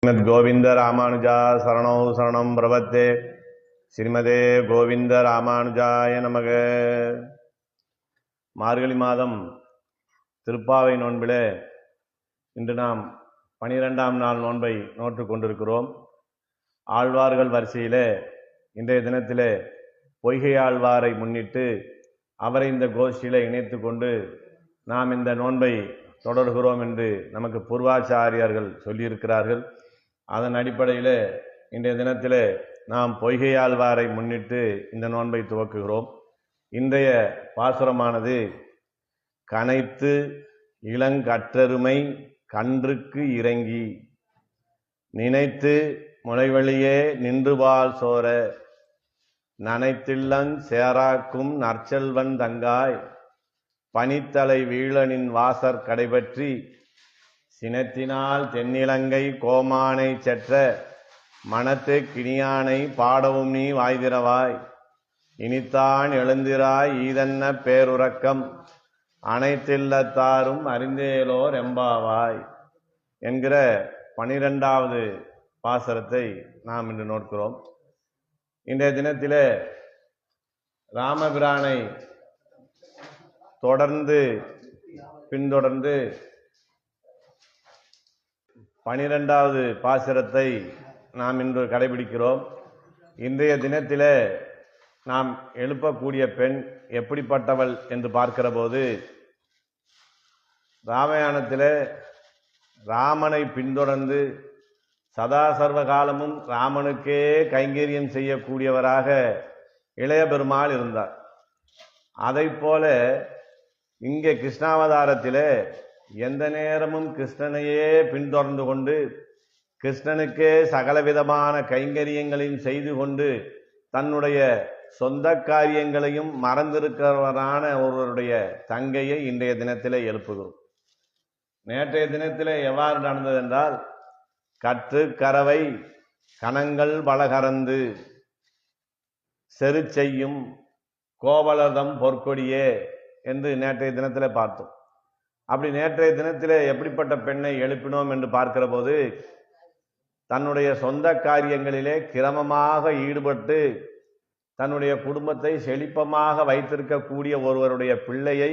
ஸ்ரீமத் கோவிந்த ராமானுஜா சரணோ சரணம் பிரபத்தே. ஸ்ரீமதே கோவிந்த ராமானுஜாய நமக. மார்கழி மாதம் திருப்பாவை நோன்பிலே இன்று நாம் 12ஆம் நாள் நோன்பை நோற்று கொண்டிருக்கிறோம். ஆழ்வார்கள் வரிசையிலே இன்றைய தினத்திலே பொய்கை ஆழ்வாரை முன்னிட்டு அவரை இந்த கோஷ்டியில இணைத்து கொண்டு நாம் இந்த நோன்பை தொடர்கிறோம் என்று நமக்கு பூர்வாச்சாரியர்கள் சொல்லியிருக்கிறார்கள். அதன் அடிப்படையில் இன்றைய தினத்தில் நாம் பொய்கை ஆழ்வாரை முன்னிட்டு இந்த நோன்பை துவக்குகிறோம். இன்றைய பாசுரமானது கனைத்து இளங்கற்றருமை கன்றுக்கு இறங்கி நினைத்து முளைவழியே நின்றுபால் சோர நனைத்தில்லங் சேராக்கும் நற்செல்வன் தங்காய் பனித்தலை வீழனின் வாசற் கடைபற்றி சினத்தினால் தென்னிலங்கை கோமானை செற்ற மனத்து கிணியானை பாடவும் நீ வாய்திரவாய் இனித்தான் எழுந்திராய் ஈதன்ன பேருறக்கம் அனைத்தில்லத்தாரும் அறிந்தேலோர் எம்பாவாய் என்கிற 12வது பாசுரத்தை நாம் இன்று நோக்கிறோம். இன்றைய தினத்திலே ராமபிரானை பின்தொடர்ந்து 12வது பாசுரத்தை நாம் இன்று கடைபிடிக்கிறோம். இன்றைய தினத்திலே நாம் எழுப்பக்கூடிய பெண் எப்படிப்பட்டவள் என்று பார்க்கிற போது, ராமாயணத்திலே ராமனை பின்தொடர்ந்து சதா சர்வ காலமும் ராமனுக்கே கைங்கரியம் செய்யக்கூடியவராக இளைய பெருமாள் இருந்தார். அதை போல இங்கே கிருஷ்ணாவதாரத்திலே எந்த நேரமும் கிருஷ்ணனையே பின்தொடர்ந்து கொண்டு கிருஷ்ணனுக்கே சகலவிதமான கைங்கரியங்களையும் செய்து கொண்டு தன்னுடைய சொந்த காரியங்களையும் மறந்திருக்கிறவரான ஒருவருடைய தங்கையை இன்றைய தினத்திலே எழுப்புகிறோம். நேற்றைய தினத்திலே எவ்வாறு நடந்தது என்றால், கற்று கரவை கணங்கள் பலகறந்து செரு செய்யும் கோவலதம் பொற்கொடியே என்று நேற்றைய தினத்திலே பார்த்தோம். அப்படி நேற்றைய தினத்திலே எப்படிப்பட்ட பெண்ணை எழுப்பினோம் என்று பார்க்கிற போது, தன்னுடைய சொந்த காரியங்களிலே கிரமமாக ஈடுபட்டு தன்னுடைய குடும்பத்தை செழிப்பமாக வைத்திருக்கக்கூடிய ஒருவருடைய பிள்ளையை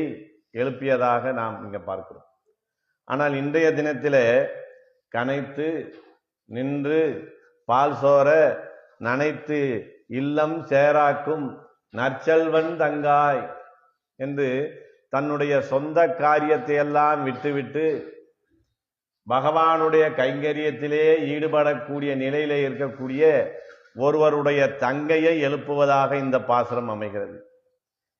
எழுப்பியதாக நாம் இங்கே பார்க்கிறோம். ஆனால் இன்றைய தினத்திலே கனைத்து நின்று பால் சோர நனைத்து இல்லம் சேராக்கும் நற்செல்வன் தங்காய் என்று தன்னுடைய சொந்த காரியத்தை எல்லாம் விட்டுவிட்டு பகவானுடைய கைங்கரியத்திலே ஈடுபடக்கூடிய நிலையிலே இருக்கக்கூடிய ஒருவருடைய தங்கையை எழுப்புவதாக இந்த பாசுரம் அமைகிறது.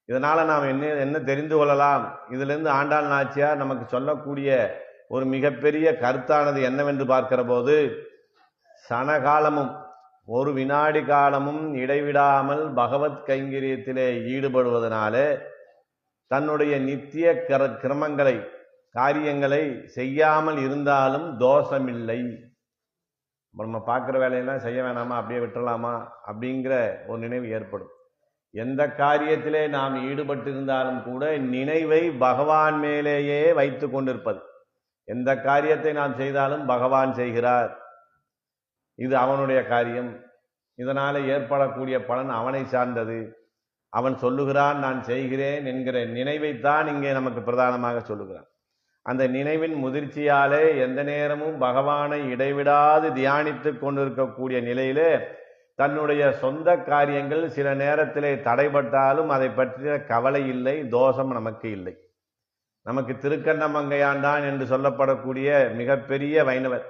இதனால நாம் என்ன தெரிந்து கொள்ளலாம்? இதிலிருந்து ஆண்டாள் நாச்சியார் நமக்கு சொல்லக்கூடிய ஒரு மிகப்பெரிய கருத்தானது என்னவென்று பார்க்கிற போது, சனகாலமும் ஒரு வினாடி காலமும் இடைவிடாமல் பகவத் கைங்கரியத்திலே ஈடுபடுவதனாலே தன்னுடைய நித்திய கிரமங்களை காரியங்களை செய்யாமல் இருந்தாலும் தோஷமில்லை. நம்ம பார்க்குற வேலையெல்லாம் செய்ய வேணாமா, அப்படியே விட்டுறலாமா அப்படிங்கிற ஒரு நினைவு ஏற்படும். எந்த காரியத்திலே நாம் ஈடுபட்டிருந்தாலும் கூட நினைவை பகவான் மேலேயே வைத்து கொண்டிருப்பது. எந்த காரியத்தை நாம் செய்தாலும் பகவான் செய்கிறார், இது அவனுடைய காரியம், இதனால ஏற்படக்கூடிய பலன் அவனை சார்ந்தது, அவன் சொல்லுகிறான் நான் செய்கிறேன் என்கிற நினைவைத்தான் இங்கே நமக்கு பிரதானமாக சொல்லுகிறான். அந்த நினைவின் முதிர்ச்சியாலே எந்த நேரமும் பகவானை இடைவிடாது தியானித்து கொண்டிருக்கக்கூடிய நிலையிலே தன்னுடைய சொந்த காரியங்கள் சில நேரத்திலே தடைபட்டாலும் அதை பற்றிய கவலை இல்லை, தோஷம் நமக்கு இல்லை. நமக்கு திருக்கண்ணமங்கையாண்டான் என்று சொல்லப்படக்கூடிய மிகப்பெரிய வைணவர்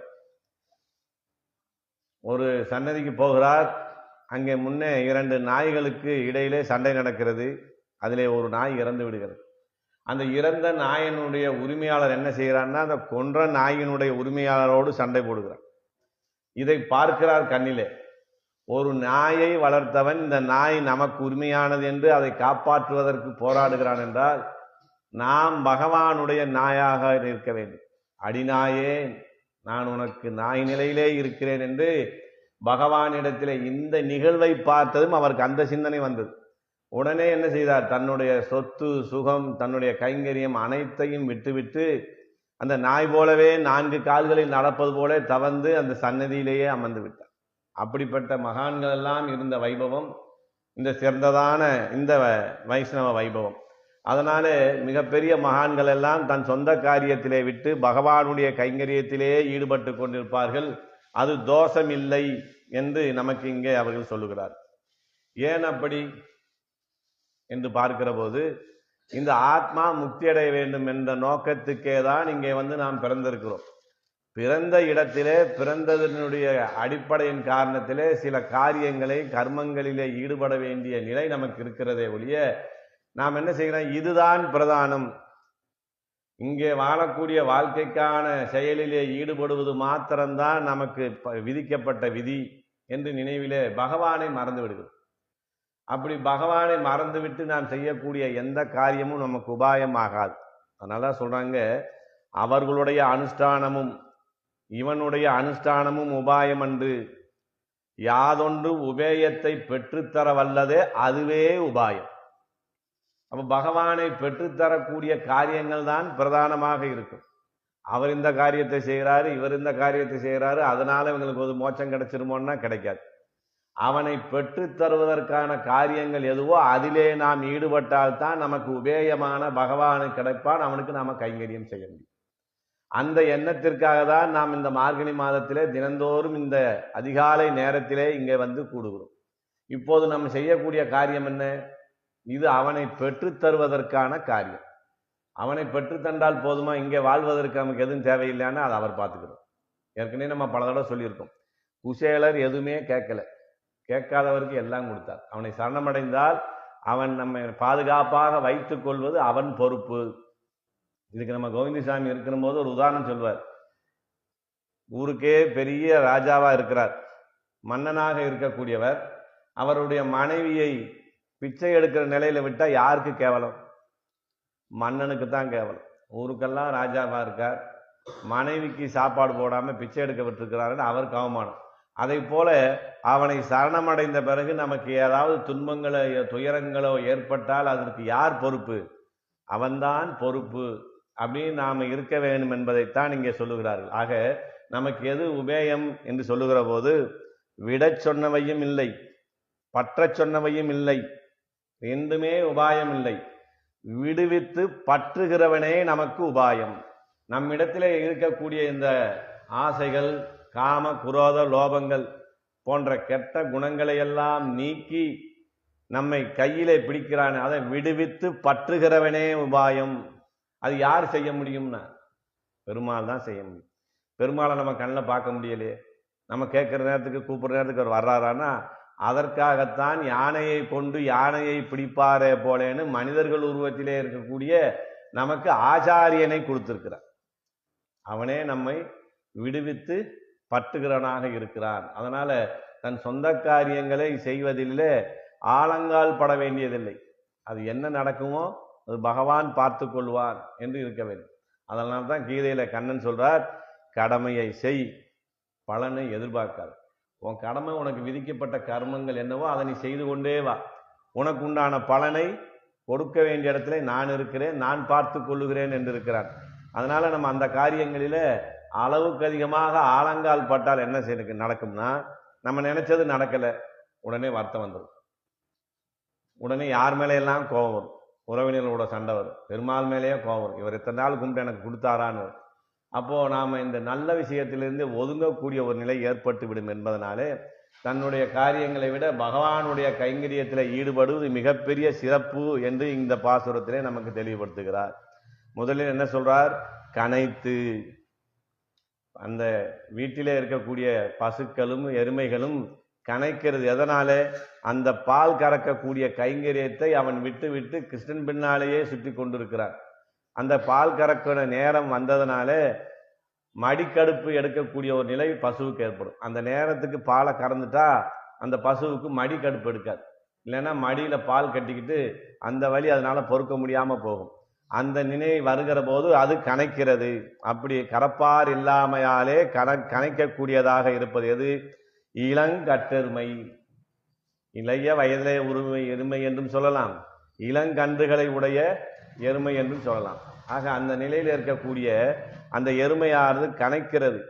ஒரு சன்னதிக்கு போகிறார். அங்கே முன்னே 2 நாய்களுக்கு இடையிலே சண்டை நடக்கிறது. அதிலே ஒரு நாய் இறந்து விடுகிறது. அந்த இறந்த நாயினுடைய உரிமையாளர் என்ன செய்கிறார்னா, அந்த கொன்ற நாயினுடைய உரிமையாளரோடு சண்டை போடுகிறார். இதை பார்க்கிறார் கண்ணிலே. ஒரு நாயை வளர்த்தவன் இந்த நாய் நமக்கு உரிமையானது என்று அதை காப்பாற்றுவதற்கு போராடுகிறான் என்றால், நாம் பகவானுடைய நாயாக இருக்க வேண்டும். அடிநாயே நான் உனக்கு நாய் நிலையிலே இருக்கிறேன் என்று பகவானிடத்திலே இந்த நிகழ்வை பார்த்ததும் அவருக்கு அந்த சிந்தனை வந்தது. உடனே என்ன செய்தார்? தன்னுடைய சொத்து சுகம் தன்னுடைய கைங்கரியம் அனைத்தையும் விட்டுவிட்டு அந்த நாய் போலவே 4 கால்களில் நடப்பது போல தவந்து அந்த சன்னதியிலேயே அமர்ந்து விட்டார். அப்படிப்பட்ட மகான்கள் எல்லாம் இருந்த வைபவம் இந்த சிறந்ததான இந்த வைஷ்ணவ வைபவம். அதனால மிகப்பெரிய மகான்கள் எல்லாம் தன் சொந்த காரியத்திலே விட்டு பகவானுடைய கைங்கரியத்திலே ஈடுபட்டு கொண்டிருப்பார்கள். அது தோஷம் இல்லை என்று நமக்கு இங்கே அவர்கள் சொல்லுகிறார். ஏன் அப்படி என்று பார்க்கிற போது, இந்த ஆத்மா முக்தி அடைய வேண்டும் என்ற நோக்கத்துக்கே தான் இங்கே நாம் பிறந்திருக்கிறோம். பிறந்த இடத்திலே பிறந்ததனுடைய அடிப்படையின் காரணத்திலே சில காரியங்களை கர்மங்களிலே ஈடுபட வேண்டிய நிலை நமக்கு இருக்கிறதே ஒழிய, நாம் என்ன செய்கிறோம், இதுதான் பிரதானம், இங்கே வாழக்கூடிய வாழ்க்கைக்கான செயலிலே ஈடுபடுவது மாத்திரம்தான் நமக்கு விதிக்கப்பட்ட விதி என்று நினைவிலே பகவானை மறந்து விடுகிறோம். அப்படி பகவானை மறந்துவிட்டு நாம் செய்யக்கூடிய எந்த காரியமும் நமக்கு உபாயம் ஆகாது. அதனால சொல்றாங்க, அவர்களுடைய அனுஷ்டானமும் இவனுடைய அனுஷ்டானமும் உபாயம் அன்று, யாதொன்று உபேயத்தை பெற்றுத்தர வல்லதே அதுவே உபாயம். அப்ப பகவானை பெற்றுத்தரக்கூடிய காரியங்கள் தான் பிரதானமாக இருக்கும். அவர் இந்த காரியத்தை செய்கிறாரு, இவர் இந்த காரியத்தை செய்கிறாரு, அதனால இவங்களுக்கு ஒரு மோட்சம் கிடைச்சிருமோன்னா கிடைக்காது. அவனை பெற்றுத் தருவதற்கான காரியங்கள் எதுவோ அதிலே நாம் ஈடுபட்டால்தான் நமக்கு உபேயமான பகவானு கிடைப்பான், அவனுக்கு நாம கைங்கரியம் செய்ய முடியும். அந்த எண்ணத்திற்காக தான் நாம் இந்த மார்கழி மாதத்திலே தினந்தோறும் இந்த அதிகாலை நேரத்திலே இங்கே கூடுகிறோம். இப்போது நம்ம செய்யக்கூடிய காரியம் என்ன? இது அவனை பெற்றுத் தருவதற்கான காரியம். அவனை பெற்று தந்தால் போதுமா? இங்கே வாழ்வதற்கு நமக்கு எதுவும் தேவையில்லைன்னா அதை அவர் பார்த்துக்கிறோம். ஏற்கனவே நம்ம பல தடவை சொல்லியிருக்கோம், குசேலர் எதுவுமே கேட்கல, கேட்காதவருக்கு எல்லாம் கொடுத்தார். அவனை சரணமடைந்தால் அவன் நம்மை பாதுகாப்பாக வைத்துக் கொள்வது அவன் பொறுப்பு. இதுக்கு நம்ம கோவிந்தசாமி இருக்கிற போது ஒரு உதாரணம் சொல்வார். ஊருக்கே பெரிய ராஜாவா இருக்கிறார், மன்னனாக இருக்கக்கூடியவர். அவருடைய மனைவியை பிச்சை எடுக்கிற நிலையில விட்டா யாருக்கு கேவலம்? மன்னனுக்கு தான் கேவலம். ஊருக்கெல்லாம் ராஜாவா இருக்கார், மனைவிக்கு சாப்பாடு போடாம பிச்சை எடுக்க விட்டுருக்கிறாருன்னு அவருக்கு அவமானம். அதை போல அவனை சரணமடைந்த பிறகு நமக்கு ஏதாவது துன்பங்களோ துயரங்களோ ஏற்பட்டால் அதற்கு யார் பொறுப்பு? அவன்தான் பொறுப்பு. அப்படின்னு நாம இருக்க வேண்டும் என்பதைத்தான் இங்கே சொல்லுகிறார்கள். ஆக நமக்கு எது உபேயம் என்று சொல்லுகிற போது, விடச் சொன்னவையும் இல்லை, பற்றச் சொன்னவையும் இல்லை, ரெண்டுமே உபாயம் இல்லை. விடுவித்து பற்றுகிறவனே நமக்கு உபாயம். நம்மிடத்திலே இருக்கக்கூடிய இந்த ஆசைகள், காம குரோத லோபங்கள் போன்ற கெட்ட குணங்களை எல்லாம் நீக்கி நம்மை கையிலே பிடிக்கிறான். அதை விடுவித்து பற்றுகிறவனே உபாயம். அது யார் செய்ய முடியும்னா பெருமாள் தான் செய்ய முடியும். பெருமாளை நம்ம கண்ணில் பார்க்க முடியலையே, நம்ம கேட்குற நேரத்துக்கு கூப்பிடுற நேரத்துக்கு அவர் வர்றாரான்னா அதற்காகத்தான் யானையை கொண்டு யானையை பிடிப்பாரே போலேன்னு மனிதர்கள் உருவத்திலே இருக்கக்கூடிய நமக்கு ஆச்சாரியனை கொடுத்திருக்கிறார். அவனே நம்மை விடுவித்து பற்றுகிறவனாக இருக்கிறான். அதனால தன் சொந்த காரியங்களை செய்வதிலே ஆலங்கால் பட வேண்டியதில்லை. அது என்ன நடக்குமோ அது பகவான் பார்த்து கொள்வான் என்று இருக்க வேண்டும். அதனால தான் கீதையில கண்ணன் சொல்றார், கடமையை செய், பலனை எதிர்பார்க்காது. உன் கடமை, உனக்கு விதிக்கப்பட்ட கர்மங்கள் என்னவோ அதை நீ செய்து கொண்டே வா. உனக்கு உண்டான பலனை கொடுக்க வேண்டிய இடத்துல நான் இருக்கிறேன், நான் பார்த்து கொள்ளுகிறேன் என்று இருக்கிறான். அதனால நம்ம அந்த காரியங்களில அளவுக்கு அதிகமாக ஆலங்கால் பட்டால் என்ன செய்ய நடக்கும்னா, நம்ம நினைச்சது நடக்கல, உடனே வருத்தம் வந்துடும். உடனே யார் மேலே எல்லாம் கோபம் வரும், உறவினர்களோட சண்டை வரும், பெருமாள் மேலேயே கோபம் வரும், இவர் இத்தனை நாள் கும்பிட்டு எனக்கு கொடுத்தாரான்னு. அப்போ நாம இந்த நல்ல விஷயத்திலிருந்து ஒதுங்கக்கூடிய ஒரு நிலை ஏற்பட்டு விடும் என்பதனாலே தன்னுடைய காரியங்களை விட பகவானுடைய கைங்கரியத்தில் ஈடுபடுவது மிகப்பெரிய சிறப்பு என்று இந்த பாசுரத்திலே நமக்கு தெளிவுபடுத்துகிறார். முதலில் என்ன சொல்றார்? கனைத்து, அந்த வீட்டிலே இருக்கக்கூடிய பசுக்களும் எருமைகளும் கனைக்கிறது. எதனால? அந்த பால் கறக்கக்கூடிய கைங்கரியத்தை அவன் விட்டு விட்டு கிருஷ்ணன் பின்னாலேயே சுற்றி கொண்டிருக்கிறான். அந்த பால் கறக்கிற நேரம் வந்ததுனால மடிக்கடுப்பு எடுக்கக்கூடிய ஒரு நிலை பசுவுக்கு ஏற்படும். அந்த நேரத்துக்கு பாலை கறந்துட்டா அந்த பசுவுக்கு மடிக்கடுப்பு எடுக்காது. இல்லைன்னா மடியில பால் கட்டிக்கிட்டு அந்த வழி அதனால பொறுக்க முடியாம போகும். அந்த நினைவு வருகிற போது அது கனைக்கிறது. அப்படி கறப்பார் இல்லாமையாலே கனைக்கக்கூடியதாக இருப்பது எது? இளங்கட்டெருமை. இளைய வயதிலே எருமை என்றும் சொல்லலாம், இளங்கன்றுகளை உடைய எருமை என்றும் சொல்லலாம். ஆக அந்த நிலையில் இருக்கக்கூடிய அந்த எருமையானது கனைக்கிறது.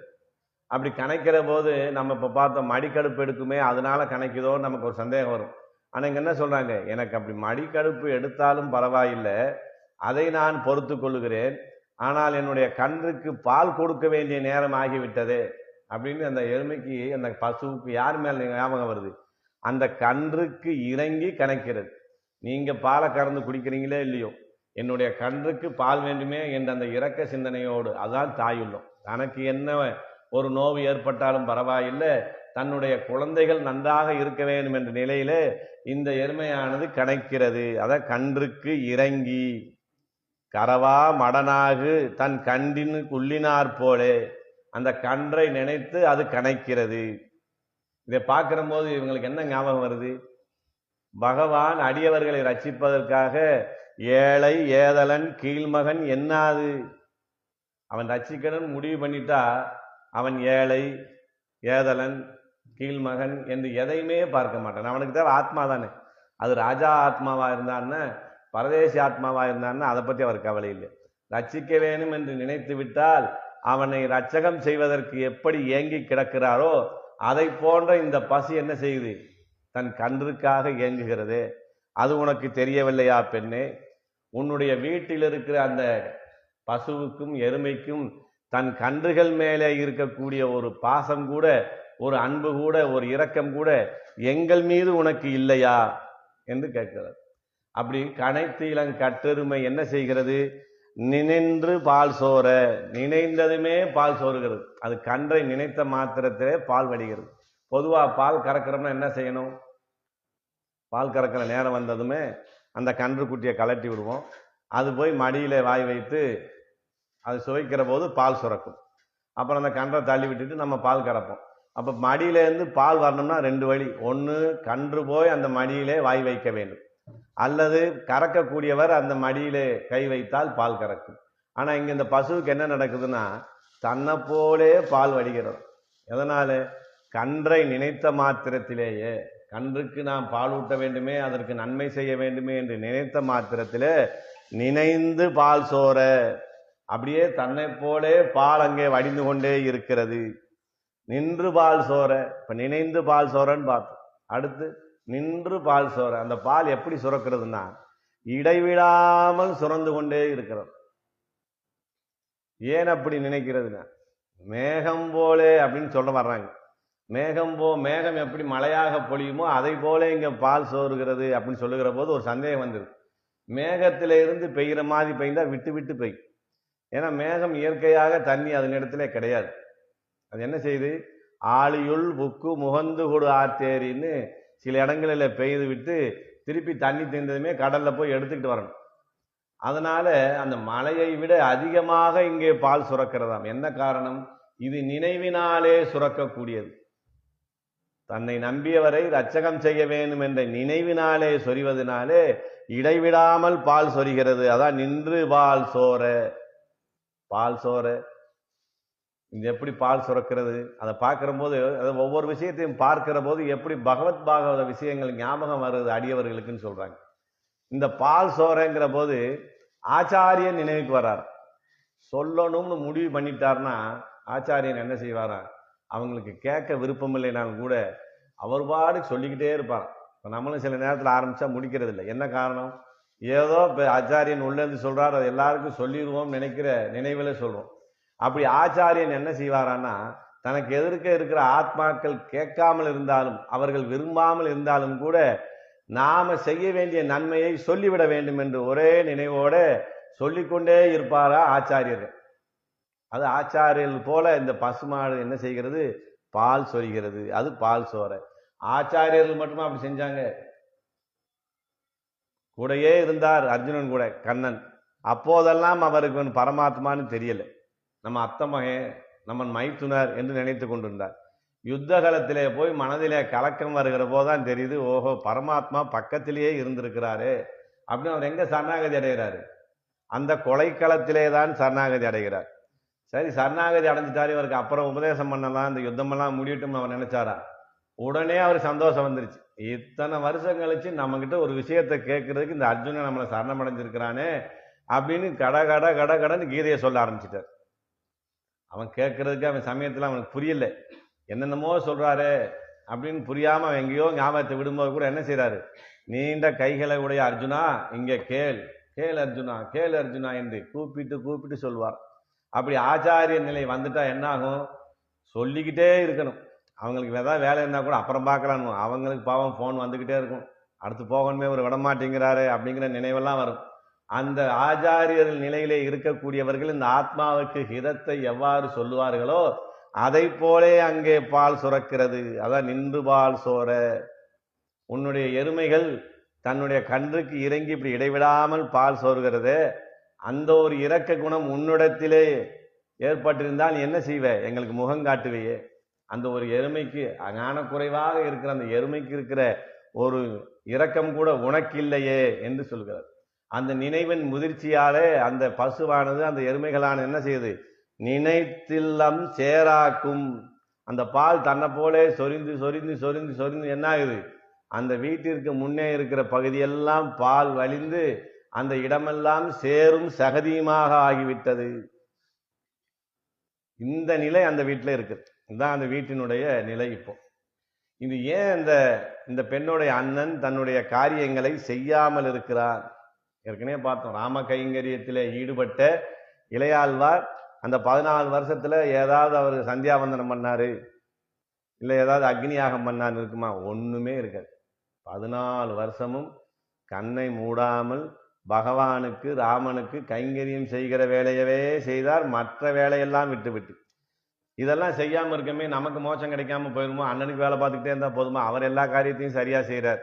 அப்படி கனைக்கிற போது நம்ம இப்ப பார்த்தோம் மடிக்கடுப்பு எடுக்குமே, அதனால கனைக்குதோன்னு நமக்கு ஒரு சந்தேகம் வரும். ஆனா இங்க என்ன சொல்றாங்க, எனக்கு அப்படி மடிக்கடுப்பு எடுத்தாலும் பரவாயில்லை, அதை நான் பொறுத்து கொள்ளுகிறேன். ஆனால் என்னுடைய கன்றுக்கு பால் கொடுக்க வேண்டிய நேரம் ஆகிவிட்டதே அப்படின்னு அந்த எருமைக்கு, அந்த பசுவுக்கு யார் மேல ஞாபகம் வருது? அந்த கன்றுக்கு இறங்கி கணக்கிறது. நீங்க பாலை கறந்து குடிக்கிறீங்களே இல்லையோ, என்னுடைய கன்றுக்கு பால் வேண்டுமே என்ற அந்த இரக்க சிந்தனையோடு, அதான் தாயுள்ளம். தனக்கு என்ன ஒரு நோவு ஏற்பட்டாலும் பரவாயில்லை, தன்னுடைய குழந்தைகள் நன்றாக இருக்க வேண்டும் என்ற நிலையில இந்த எருமையானது கணக்கிறது. அத கன்றுக்கு இறங்கி கரவா மடனாகு தன் கண்டின் உள்ளினார் போலே, அந்த கன்றை நினைத்து அது கணக்கிறது. இதை பார்க்கிற போது இவங்களுக்கு என்ன ஞாபகம் வருது? பகவான் அடியவர்களை ரட்சிப்பதற்காக ஏழை ஏதலன் கீழ்மகன் என்னாது, அவன் ரட்சிக்கணும்னு முடிவு பண்ணிட்டா அவன் ஏழை ஏதலன் கீழ்மகன் என்று எதையுமே பார்க்க மாட்டான். அவனுக்கு தேவை ஆத்மா தானே. அது ராஜா ஆத்மாவா இருந்தான்னு பரதேசி ஆத்மாவா இருந்தான்னு அதை பற்றி அவர் கவலை இல்லை. ரட்சிக்க வேணும் என்று நினைத்து விட்டால் அவனை ரட்சகம் செய்வதற்கு எப்படி ஏங்கி கிடக்கிறாரோ அதை போன்ற இந்த பசு என்ன செய்யுது? தன் கன்றுக்காக ஏங்குகிறது. அது உனக்கு தெரியவில்லையா பெண்ணே? உன்னுடைய வீட்டில் இருக்கிற அந்த பசுவுக்கும் எருமைக்கும் தன் கன்றுகள் மேலே இருக்கக்கூடிய ஒரு பாசம் கூட, ஒரு அன்பு கூட, ஒரு இரக்கம் கூட எங்கள் மீது உனக்கு இல்லையா என்று கேட்கிறார். அப்படி கனைத்து இளங்கட்டெருமை என்ன செய்கிறது? நினைந்து பால் சோர, நினைந்ததுமே பால் சோறுகிறது. அது கன்றை நினைத்த மாத்திரத்திலே பால் வடிகிறது. பொதுவா பால் கறக்கிறோம்னா என்ன செய்யணும்? பால் கறக்கிற நேரம் வந்ததுமே அந்த கன்று குட்டியை கலட்டி விடுவோம். அது போய் மடியில வாய் வைத்து அது சுவைக்கிற போது பால் சுரக்கும். அப்புறம் அந்த கன்றை தள்ளி விட்டுட்டு நம்ம பால் கறப்போம். அப்போ மடியிலேருந்து பால் வரணும்னா ரெண்டு வழி. ஒன்று, கன்று போய் அந்த மடியிலே வாய் வைக்க வேண்டும், அல்லது கறக்கக்கூடியவர் அந்த மடியிலே கை வைத்தால் பால் கறக்கும். ஆனால் இங்கே இந்த பசுவுக்கு என்ன நடக்குதுன்னா, தன்னை போலே பால் வடிகிறது. எதனால? கன்றை நினைத்த மாத்திரத்திலேயே, கன்றுக்கு நாம் பால் ஊட்ட வேண்டுமே, அதற்கு நன்மை செய்ய வேண்டுமே என்று நினைத்த மாத்திரத்திலே நினைந்து பால் சோர, அப்படியே தன்னை போலே பால் அங்கே வடிந்து கொண்டே இருக்கிறது. நின்று பால் சோர, இப்ப நினைந்து பால் சோரன்னு பார்த்தோம். அடுத்து நின்று பால் சோர, அந்த பால் எப்படி சுரக்கிறதுனா இடைவிடாமல் சுரந்து கொண்டே இருக்கிறது. ஏன் அப்படி நினைக்கிறதுனா, மேகம் போலே அப்படின்னு சொல்ல வர்றாங்க. மேகம் எப்படி மழையாக பொழியுமோ அதை போல இங்க பால் சோறுகிறது அப்படின்னு சொல்லுகிற போது ஒரு சந்தேகம் வந்துருக்கு. மேகத்தில இருந்து பெய்கிற மாதிரி பெய்ந்தா விட்டு விட்டு பெய்யும். ஏன்னா மேகம் இயற்கையாக தண்ணி அதனிடத்திலே கிடையாது. அது என்ன செய்யுது? ஆழியுள் புக்கு முகந்து கொடு ஆத்தேரின்னு சில இடங்களில் பெய்து விட்டு திருப்பி தண்ணி தீர்ந்ததுமே கடல்ல போய் எடுத்துக்கிட்டு வரணும். அதனால அந்த மழையை விட அதிகமாக இங்கே பால் சுரக்கிறதாம். என்ன காரணம்? இது நினைவினாலே சுரக்கக்கூடியது. தன்னை நம்பியவரை ரட்சகம் செய்ய வேண்டும் என்ற நினைவினாலே சொரிவதனாலே இடைவிடாமல் பால் சொரிகிறது. அதான் நின்று பால் சோர. பால் சோர இது எப்படி பால் சுரக்கிறது? அதை பார்க்கிற போது, ஒவ்வொரு விஷயத்தையும் பார்க்கிற போது எப்படி பகவத் பாகவத விஷயங்கள் ஞாபகம் வருது அடியவர்களுக்குன்னு சொல்றாங்க. இந்த பால் சோரங்கிற போது ஆச்சாரியன் நினைவுக்கு வர்றார். சொல்லணும்னு முடிவு பண்ணிட்டார்னா ஆச்சாரியன் என்ன செய்வாரா? அவங்களுக்கு கேட்க விருப்பம் இல்லைனாலும் கூட அவர் பாட்டுக்கு சொல்லிக்கிட்டே இருப்பார். இப்போ நம்மளும் சில நேரத்தில் ஆரம்பிச்சா முடிக்கிறது இல்லை. என்ன காரணம்? ஏதோ ஆச்சாரியன் உள்ளேருந்து சொல்றார், அது எல்லாருக்கும் சொல்லிடுவோம் நினைக்கிற நினைவில் சொல்றோம். அப்படி ஆச்சாரியன் என்ன செய்வாரான்னா, தனக்கு எதிர்க்க இருக்கிற ஆத்மாக்கள் கேட்காமல் இருந்தாலும், அவர்கள் விரும்பாமல் இருந்தாலும் கூட நாம செய்ய வேண்டிய நன்மையை சொல்லிவிட வேண்டும் என்று ஒரே நினைவோட சொல்லிக்கொண்டே இருப்பாரா ஆச்சாரியர்கள். அது ஆச்சாரியர்கள் போல இந்த பசுமாடு என்ன செய்கிறது? பால் சொரிகிறது. அது பால் சோர. ஆச்சாரியர்கள் மட்டுமா அப்படி செஞ்சாங்க? கூடயே இருந்தார் அர்ஜுனன் கூட கண்ணன். அப்போதெல்லாம் அவருக்கு பரமாத்மான்னு தெரியல. நம்ம அத்தமகன், நம்ம மைத்துனர் என்று நினைத்து கொண்டிருந்தார். யுத்த காலத்திலே போய் மனதிலே கலக்கம் வருகிற போதுதான் தெரியுது, ஓஹோ பரமாத்மா பக்கத்திலேயே இருந்திருக்கிறாரு அப்படின்னு. அவர் எங்க சரணாகதி அடைகிறாரு? அந்த கொலைக்களத்திலே தான் சரணாகதி அடைகிறார். சரி, சரணாகதி அடைஞ்சிட்டாரு, இவருக்கு அப்புறம் உபதேசம் பண்ணலாம், இந்த யுத்தமெல்லாம் முடியட்டும் அவர் நினைச்சாரா? உடனே அவர் சந்தோஷம் வந்துருச்சு. இத்தனை வருஷம் கழிச்சு நம்ம கிட்ட ஒரு விஷயத்தை கேட்கறதுக்கு இந்த அர்ஜுனன் நம்மளை சரணம் அடைஞ்சிருக்கிறானே அப்படின்னு கட கடன்னு கீதையை சொல்ல ஆரம்பிச்சிட்டார். அவன் கேட்கறதுக்கு அவன் சமயத்தில் அவனுக்கு புரியல, என்னென்னமோ சொல்றாரு அப்படின்னு புரியாம அவன் எங்கேயோ ஞாபகத்தை விடும்போது கூட என்ன செய்யறாரு, நீண்ட கைகளை உடைய அர்ஜுனா இங்க கேள், கேள் அர்ஜுனா, கேள் அர்ஜுனா என்று கூப்பிட்டு கூப்பிட்டு சொல்வார். அப்படி ஆச்சாரிய நிலை வந்துட்டா என்ன ஆகும், சொல்லிக்கிட்டே இருக்கணும். அவங்களுக்கு ஏதாவது வேலை இருந்தா கூட அப்புறம் பார்க்கலான்னு, அவங்களுக்கு பாவம் போன் வந்துகிட்டே இருக்கும், அடுத்து போகணுமே ஒரு விடமாட்டேங்கிறாரு அப்படிங்கிற நினைவெல்லாம் வரும். அந்த ஆச்சாரியர்கள் நிலையிலே இருக்கக்கூடியவர்கள் இந்த ஆத்மாவுக்கு ஹிதத்தை எவ்வாறு சொல்லுவார்களோ அதை போலே அங்கே பால் சுரக்கிறது. அதான் நின்று பால் சோர. உன்னுடைய எருமைகள் தன்னுடைய கன்றுக்கு இறங்கி இப்படி இடைவிடாமல் பால் சோறுகிறது, அந்த ஒரு இரக்க குணம் உன்னிடத்திலே ஏற்பட்டிருந்தால் என்ன செய்வ, எங்களுக்கு முகம் காட்டுவையே. அந்த ஒரு எருமைக்கு ஞானக்குறைவாக இருக்கிற அந்த எருமைக்கு இருக்கிற ஒரு இரக்கம் கூட உனக்கு இல்லையே என்று சொல்கிறார். அந்த நினைவின் முதிர்ச்சியாலே அந்த பசுவானது அந்த எருமைகளான என்ன செய்யுது, நினைத்தில்லம் சேராக்கும். அந்த பால் தன்னை போலே சொரிந்து சொரிந்து சொரிந்து சொரிந்து என்ன ஆகுது, அந்த வீட்டிற்கு முன்னே இருக்கிற பகுதியெல்லாம் பால் வலிந்து அந்த இடமெல்லாம் சேரும் சகதியுமாக ஆகிவிட்டது. இந்த நிலை அந்த வீட்டில் இருக்குது. இதுதான் அந்த வீட்டினுடைய நிலை. இப்போ இது ஏன் இந்த பெண்ணுடைய அண்ணன் தன்னுடைய காரியங்களை செய்யாமல் இருக்கிறார்? ஏற்கனவே பார்த்தோம், ராம கைங்கரியத்திலே ஈடுபட்ட இளையாழ்வார் அந்த 14 வருஷத்துல ஏதாவது அவர் சந்தியாவந்தனம் பண்ணாரு, இல்லை ஏதாவது அக்னியாகம் பண்ணான்னு இருக்குமா? ஒண்ணுமே இருக்காது. 14 வருஷமும் கண்ணை மூடாமல் பகவானுக்கு ராமனுக்கு கைங்கரியம் செய்கிற வேலையவே செய்தார், மற்ற வேலையெல்லாம் விட்டு விட்டு. இதெல்லாம் செய்யாம இருக்கமே நமக்கு மோட்சம் கிடைக்காம போயிருமோ, அண்ணனுக்கு வேலை பார்த்துக்கிட்டே இருந்தா போதுமா, அவர் எல்லா காரியத்தையும் சரியா செய்யறார்,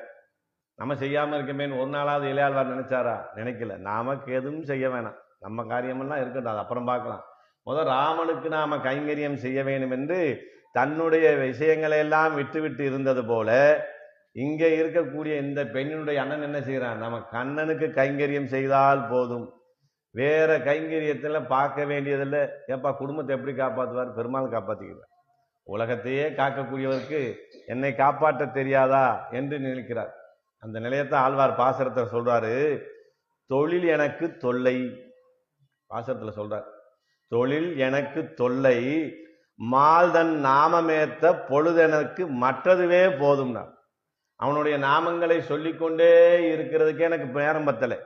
நம்ம செய்யாம இருக்கமேன்னு ஒரு நாளாவது இளையாழ்வார் நினைச்சாரா? நினைக்கல. நமக்கு எதுவும் செய்ய வேணாம், நம்ம காரியமெல்லாம் இருக்கட்டும், அது அப்புறம் பார்க்கலாம், முதல் ராமனுக்கு நாம கைங்கரியம் செய்ய வேண்டும் என்று தன்னுடைய விஷயங்களை எல்லாம் விட்டு விட்டு இருந்தது போல இங்கே இருக்கக்கூடிய இந்த பெண்ணினுடைய அண்ணன் என்ன செய்யறான், நம்ம கண்ணனுக்கு கைங்கரியம் செய்தால் போதும், வேற கைங்கரியத்துல பார்க்க வேண்டியதில்லை. ஏப்பா குடும்பத்தை எப்படி காப்பாற்றுவார்? பெருமாள் காப்பாற்றிக்கிறார். உலகத்தையே காக்கக்கூடியவருக்கு என்னை காப்பாற்ற தெரியாதா என்று நினைக்கிறார். அந்த நிலையத்தை ஆழ்வார் பாசுரத்தை சொல்றாரு, தொழில் எனக்கு தொல்லை. பாசுரத்துல சொல்றார், தொழில் எனக்கு தொல்லை, மால்தன் நாமமேத்த பொழுதெனக்கு மற்றதுவே போதும்னா. அவனுடைய நாமங்களை சொல்லிக்கொண்டே இருக்கிறதுக்கே எனக்கு நேரம் பத்தலை,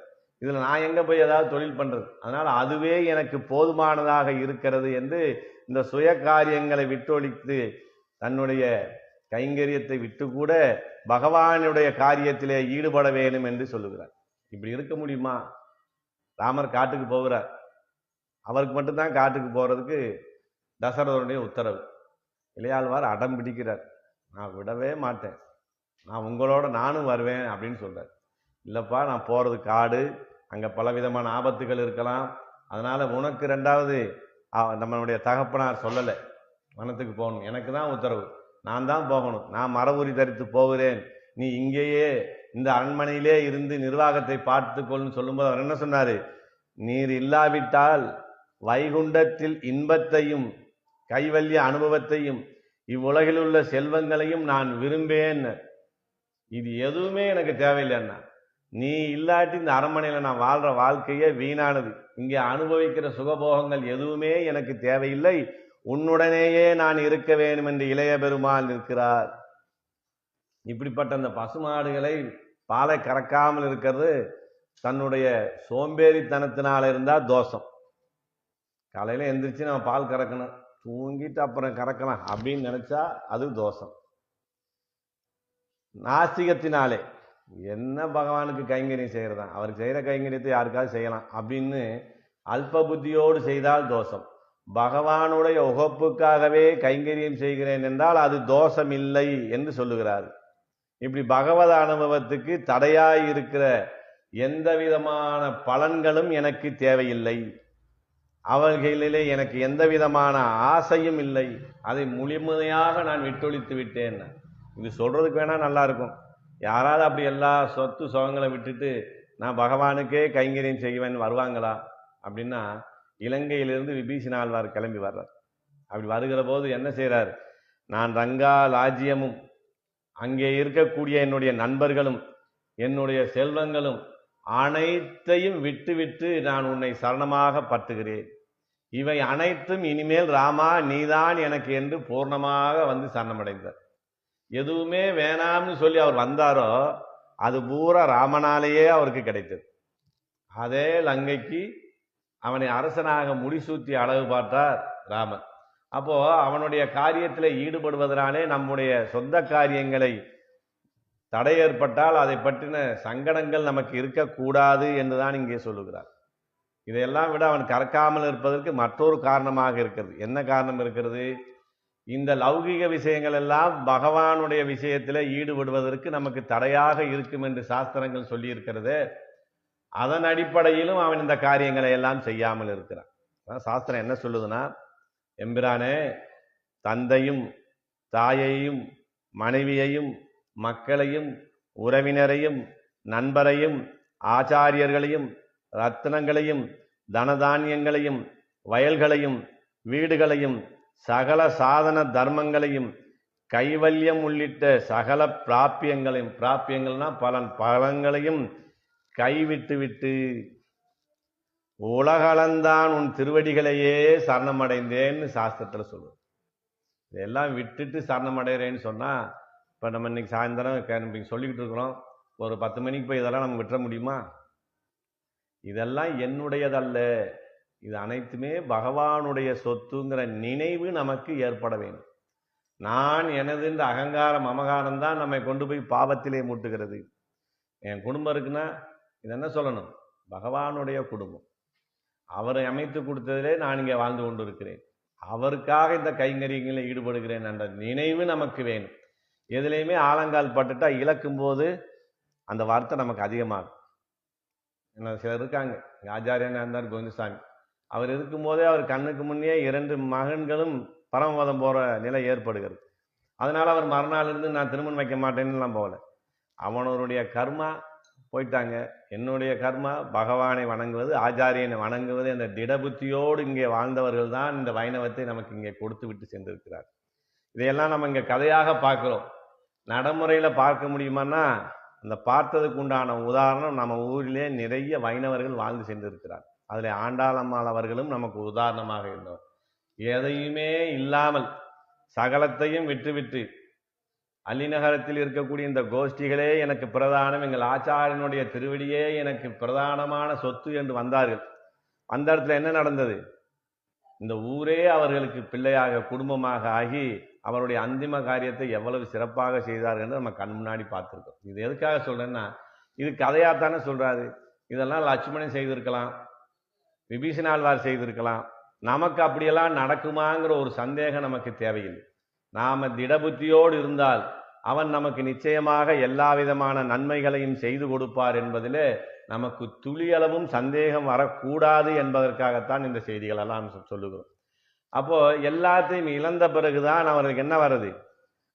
இதுல நான் எங்க போய் ஏதாவது தொழில் பண்றது, அதனால அதுவே எனக்கு போதுமானதாக இருக்கிறது என்று இந்த சுய காரியங்களை விட்டொழித்து தன்னுடைய கைங்கரியத்தை விட்டு கூட பகவானுடைய காரியத்திலே ஈடுபட வேண்டும் என்று சொல்லுகிறார். இப்படி இருக்க முடியுமா? ராமர் காட்டுக்கு போகிறார், அவருக்கு மட்டும்தான் காட்டுக்கு போறதுக்கு தசரதனுடைய உத்தரவு. இளையாழ்வார் அடம் பிடிக்கிறார், நான் விடவே மாட்டேன், நான் உங்களோட நானும் வருவேன் அப்படின்னு சொல்றார். இல்லப்பா நான் போறது காடு, அங்க பலவிதமான ஆபத்துகள் இருக்கலாம், அதனால உனக்கு ரெண்டாவது நம்மளுடைய தகப்பனார் சொல்லலை வனத்துக்கு போகணும், எனக்கு தான் உத்தரவு, நான் தான் போகணும், நான் மரபுரி தரித்து போகிறேன், நீ இங்கேயே இந்த அரண்மனையிலே இருந்து நிர்வாகத்தை பார்த்துக்கொள்னு சொல்லும்போது அவர் என்ன சொன்னாரு, நீர் இல்லாவிட்டால் வைகுண்டத்தில் இன்பத்தையும் கைவல்ய அனுபவத்தையும் இவ்வுலகில் உள்ள செல்வங்களையும் நான் விரும்பேன், இது எதுவுமே எனக்கு தேவையில்லைன்னா, நீ இல்லாட்டி இந்த அரண்மனையில நான் வாழ்ற வாழ்க்கையே வீணானது, இங்கே அனுபவிக்கிற சுகபோகங்கள் எதுவுமே எனக்கு தேவையில்லை, உன்னுடனேயே நான் இருக்க வேண்டும் என்று இளைய பெருமாள் நிற்கிறார். இப்படிப்பட்ட அந்த பசுமாடுகளை பாலை கறக்காமல் இருக்கிறது தன்னுடைய சோம்பேறித்தனத்தினால இருந்தா தோஷம். காலையில எந்திரிச்சு நம்ம பால் கறக்கணும், தூங்கிட்டு அப்புறம் கறக்கலாம் அப்படின்னு நினைச்சா அது தோஷம். நாஸ்திகத்தினாலே என்ன பகவானுக்கு கைங்கரியம் செய்யறதா, அவருக்கு செய்யற கைங்கரியத்தை யாருக்காவது செய்யலாம் அப்படின்னு அல்ப புத்தியோடு செய்தால் தோஷம். பகவானுடைய உகப்புக்காகவே கைங்கரியம் செய்கிறேன் என்றால் அது தோஷம் இல்லை என்று சொல்லுகிறார். இப்படி பகவத அனுபவத்துக்கு தடையாய் இருக்கிற எந்த விதமான பலன்களும் எனக்கு தேவையில்லை, அவர்களிலே எனக்கு எந்த விதமான ஆசையும் இல்லை, அதை முழுமையாக நான் விட்டொழித்து விட்டேன். இது சொல்றதுக்கு வேணா நல்லா இருக்கும், யாராவது அப்படி எல்லா சொத்து சுகங்களை விட்டுட்டு நான் பகவானுக்கே கைங்கரியம் செய்வேன் வருவாங்களா அப்படின்னா, இலங்கையிலிருந்து விபீஷண ஆழ்வார் கிளம்பி வர்றார். அப்படி வருகிற போது என்ன செய்யறார், நான் ரங்கா ராஜ்யமும் அங்கே இருக்கக்கூடிய என்னுடைய நண்பர்களும் என்னுடைய செல்வங்களும் அனைத்தையும் விட்டு விட்டு நான் உன்னை சரணமாக பற்றுகிறேன், இவை அனைத்தும் இனிமேல் ராமா நீதான் எனக்கு என்று பூர்ணமாக வந்து சரணமடைந்தார். எதுவுமே வேணாம்னு சொல்லி அவர் வந்தாரோ அது பூரா ராமனாலேயே அவருக்கு கிடைத்தது. அதே லங்கைக்கு அவனை அரசனாக முடிசூட்டி அழகு பார்த்தார் ராமன். அப்போ அவனுடைய காரியத்தில் ஈடுபடுவதனாலே நம்முடைய சொந்த காரியங்களை தடை ஏற்பட்டால் அதை பற்றின சங்கடங்கள் நமக்கு இருக்கக்கூடாது என்றுதான் இங்கே சொல்லுகிறார். இதையெல்லாம் விட அவன் கறக்காமல் இருப்பதற்கு மற்றொரு காரணமாக இருக்கிறது. என்ன காரணம் இருக்கிறது? இந்த லௌகிக விஷயங்கள் எல்லாம் பகவானுடைய விஷயத்தில் ஈடுபடுவதற்கு நமக்கு தடையாக இருக்கும் என்று சாஸ்திரங்கள் சொல்லி இருக்கிறது. அதன் அடிப்படையிலும் அவன் இந்த காரியங்களை எல்லாம் செய்யாமல் இருக்கிறான். சாஸ்திரம் என்ன சொல்லுதுன்னா, எம்பிரானே, தந்தையும் தாயையும் மனைவியையும் மக்களையும் உறவினரையும் நண்பரையும் ஆச்சாரியர்களையும் ரத்னங்களையும் தனதானியங்களையும் வயல்களையும் வீடுகளையும் சகல சாதன தர்மங்களையும் கைவல்யம் உள்ளிட்ட சகல பிராப்பியங்களையும், பிராப்பியங்கள்னா பலங்களையும் கைவிட்டு உலகளந்தான் உன் திருவடிகளையே சரணமடைந்தேன்னு சாஸ்திரத்தில் சொல்லுவோம். இதெல்லாம் விட்டுட்டு சரணமடைகிறேன்னு சொன்னா, இப்போ நம்ம இன்னைக்கு சாயந்தரம் சொல்லிக்கிட்டு இருக்கிறோம், ஒரு 10 மணிக்கு போய் இதெல்லாம் நம்ம விட்டுற முடியுமா? இதெல்லாம் என்னுடையதல்ல, இது அனைத்துமே பகவானுடைய சொத்துங்கிற நினைவு நமக்கு ஏற்பட வேண்டும். நான் எனதுன்ற அகங்காரம் அமகாரம் தான் நம்மை கொண்டு போய் பாவத்திலே மூட்டுகிறது. என் குடும்பம் இருக்குன்னா இது என்ன சொல்லணும்? பகவானுடைய குடும்பம், அவரை அமைத்து கொடுத்ததிலே நான் இங்கே வாழ்ந்து கொண்டு இருக்கிறேன், அவருக்காக இந்த கைங்கரியங்களில் ஈடுபடுகிறேன் என்ற நினைவு நமக்கு வேணும். எதுலையுமே ஆலங்கால் பட்டுட்டா இழக்கும் போது அந்த வார்த்தை நமக்கு அதிகமாகும். சிலர் இருக்காங்க, ஆச்சாரியனா இருந்தார் கோவிந்தசாமி, அவர் இருக்கும்போதே அவர் கண்ணுக்கு முன்னே 2 மகன்களும் பரமபதம் போற நிலை ஏற்படுகிறது. அதனால அவர் மறுநாள் இருந்து நான் திருமணம் வைக்க மாட்டேன்னு போகல. அவனவருடைய கர்மா போயிட்டாங்க. என்னுடைய கர்மா பகவானை வணங்குவது, ஆச்சாரியனை வணங்குவது என்ற திடபுத்தியோடு இங்கே வாழ்ந்தவர்கள் தான் இந்த வைணவத்தை நமக்கு இங்கே கொடுத்து விட்டு சென்றிருக்கிறார். இதையெல்லாம் நம்ம இங்கே கதையாக பார்க்கிறோம். நடைமுறையில் பார்க்க முடியுமான்னா, அந்த பார்த்ததுக்கு உண்டான உதாரணம் நம்ம ஊரிலே நிறைய வைணவர்கள் வாழ்ந்து சென்றிருக்கிறார். அதில் ஆண்டாளம்மாள் அவர்களும் நமக்கு உதாரணமாக இருந்தவர். எதையுமே இல்லாமல் சகலத்தையும் விட்டுவிட்டு அள்ளிநகரத்தில் இருக்கக்கூடிய இந்த கோஷ்டிகளே எனக்கு பிரதானம், எங்கள் ஆச்சாரியனுடைய திருவடியே எனக்கு பிரதானமான சொத்து என்று வந்தார்கள். அந்த இடத்துல என்ன நடந்தது? இந்த ஊரே அவர்களுக்கு பிள்ளையாக குடும்பமாக ஆகி அவருடைய அந்திம காரியத்தை எவ்வளவு சிறப்பாக செய்தார்கள் என்று நம்ம கண் முன்னாடி பார்த்துருக்கோம். இது எதுக்காக சொல்றேன்னா, இது கதையாத்தானே சொல்றாரு. இதெல்லாம் லட்சுமணன் செய்திருக்கலாம், விபீஷணாழ்வார் செய்திருக்கலாம். நமக்கு அப்படியெல்லாம் நடக்குமாங்கிற ஒரு சந்தேகம் நமக்கு தேவையில்லை. நாம திடபுத்தியோடு இருந்தால் அவன் நமக்கு நிச்சயமாக எல்லா விதமான நன்மைகளையும் செய்து கொடுப்பார் என்பதிலே நமக்கு துளியளவும் சந்தேகம் வரக்கூடாது என்பதற்காகத்தான் இந்த செய்திகளெல்லாம் சொல்லுகிறோம். அப்போ எல்லாத்தையும் இழந்த பிறகுதான் அவருக்கு என்ன வருது?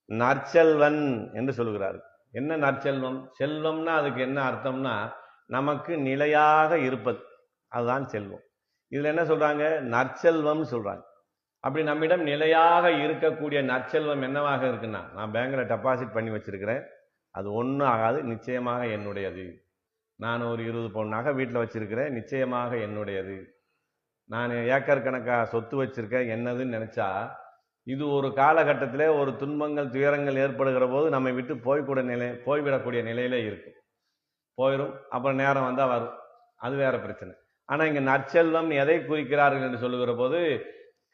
நற்செல்வன் என்று சொல்லுகிறார். என்ன நற்செல்வம்? செல்வம்னா அதுக்கு என்ன அர்த்தம்னா, நமக்கு நிலையாக இருப்பது, அதுதான் செல்வம். இதுல என்ன சொல்றாங்க? நற்செல்வம் சொல்றாங்க. அப்படி நம்மிடம் நிலையாக இருக்கக்கூடிய நற்செல்வம் என்னவாக இருக்குன்னா, நான் பேங்க்ல டெபாசிட் பண்ணி வச்சிருக்கிறேன், அது ஒன்றும் ஆகாது, நிச்சயமாக என்னுடையது. நான் ஒரு 20 பவுன் நகை வீட்டில் வச்சிருக்கிறேன், நிச்சயமாக என்னுடையது. நான் ஏக்கர் கணக்காக சொத்து வச்சிருக்கேன், என்னதுன்னு நினைச்சா, இது ஒரு காலகட்டத்திலே ஒரு துன்பங்கள் துயரங்கள் ஏற்படுகிற போது நம்மை விட்டு போய்விடக்கூடிய நிலையிலே இருக்கும். போயிடும், அப்புறம் நேரம் வந்தால் வரும், அது வேற பிரச்சனை. ஆனால் இங்கே நற்செல்வம் எதை குறிக்கிறார்கள் என்று சொல்லுகிற போது,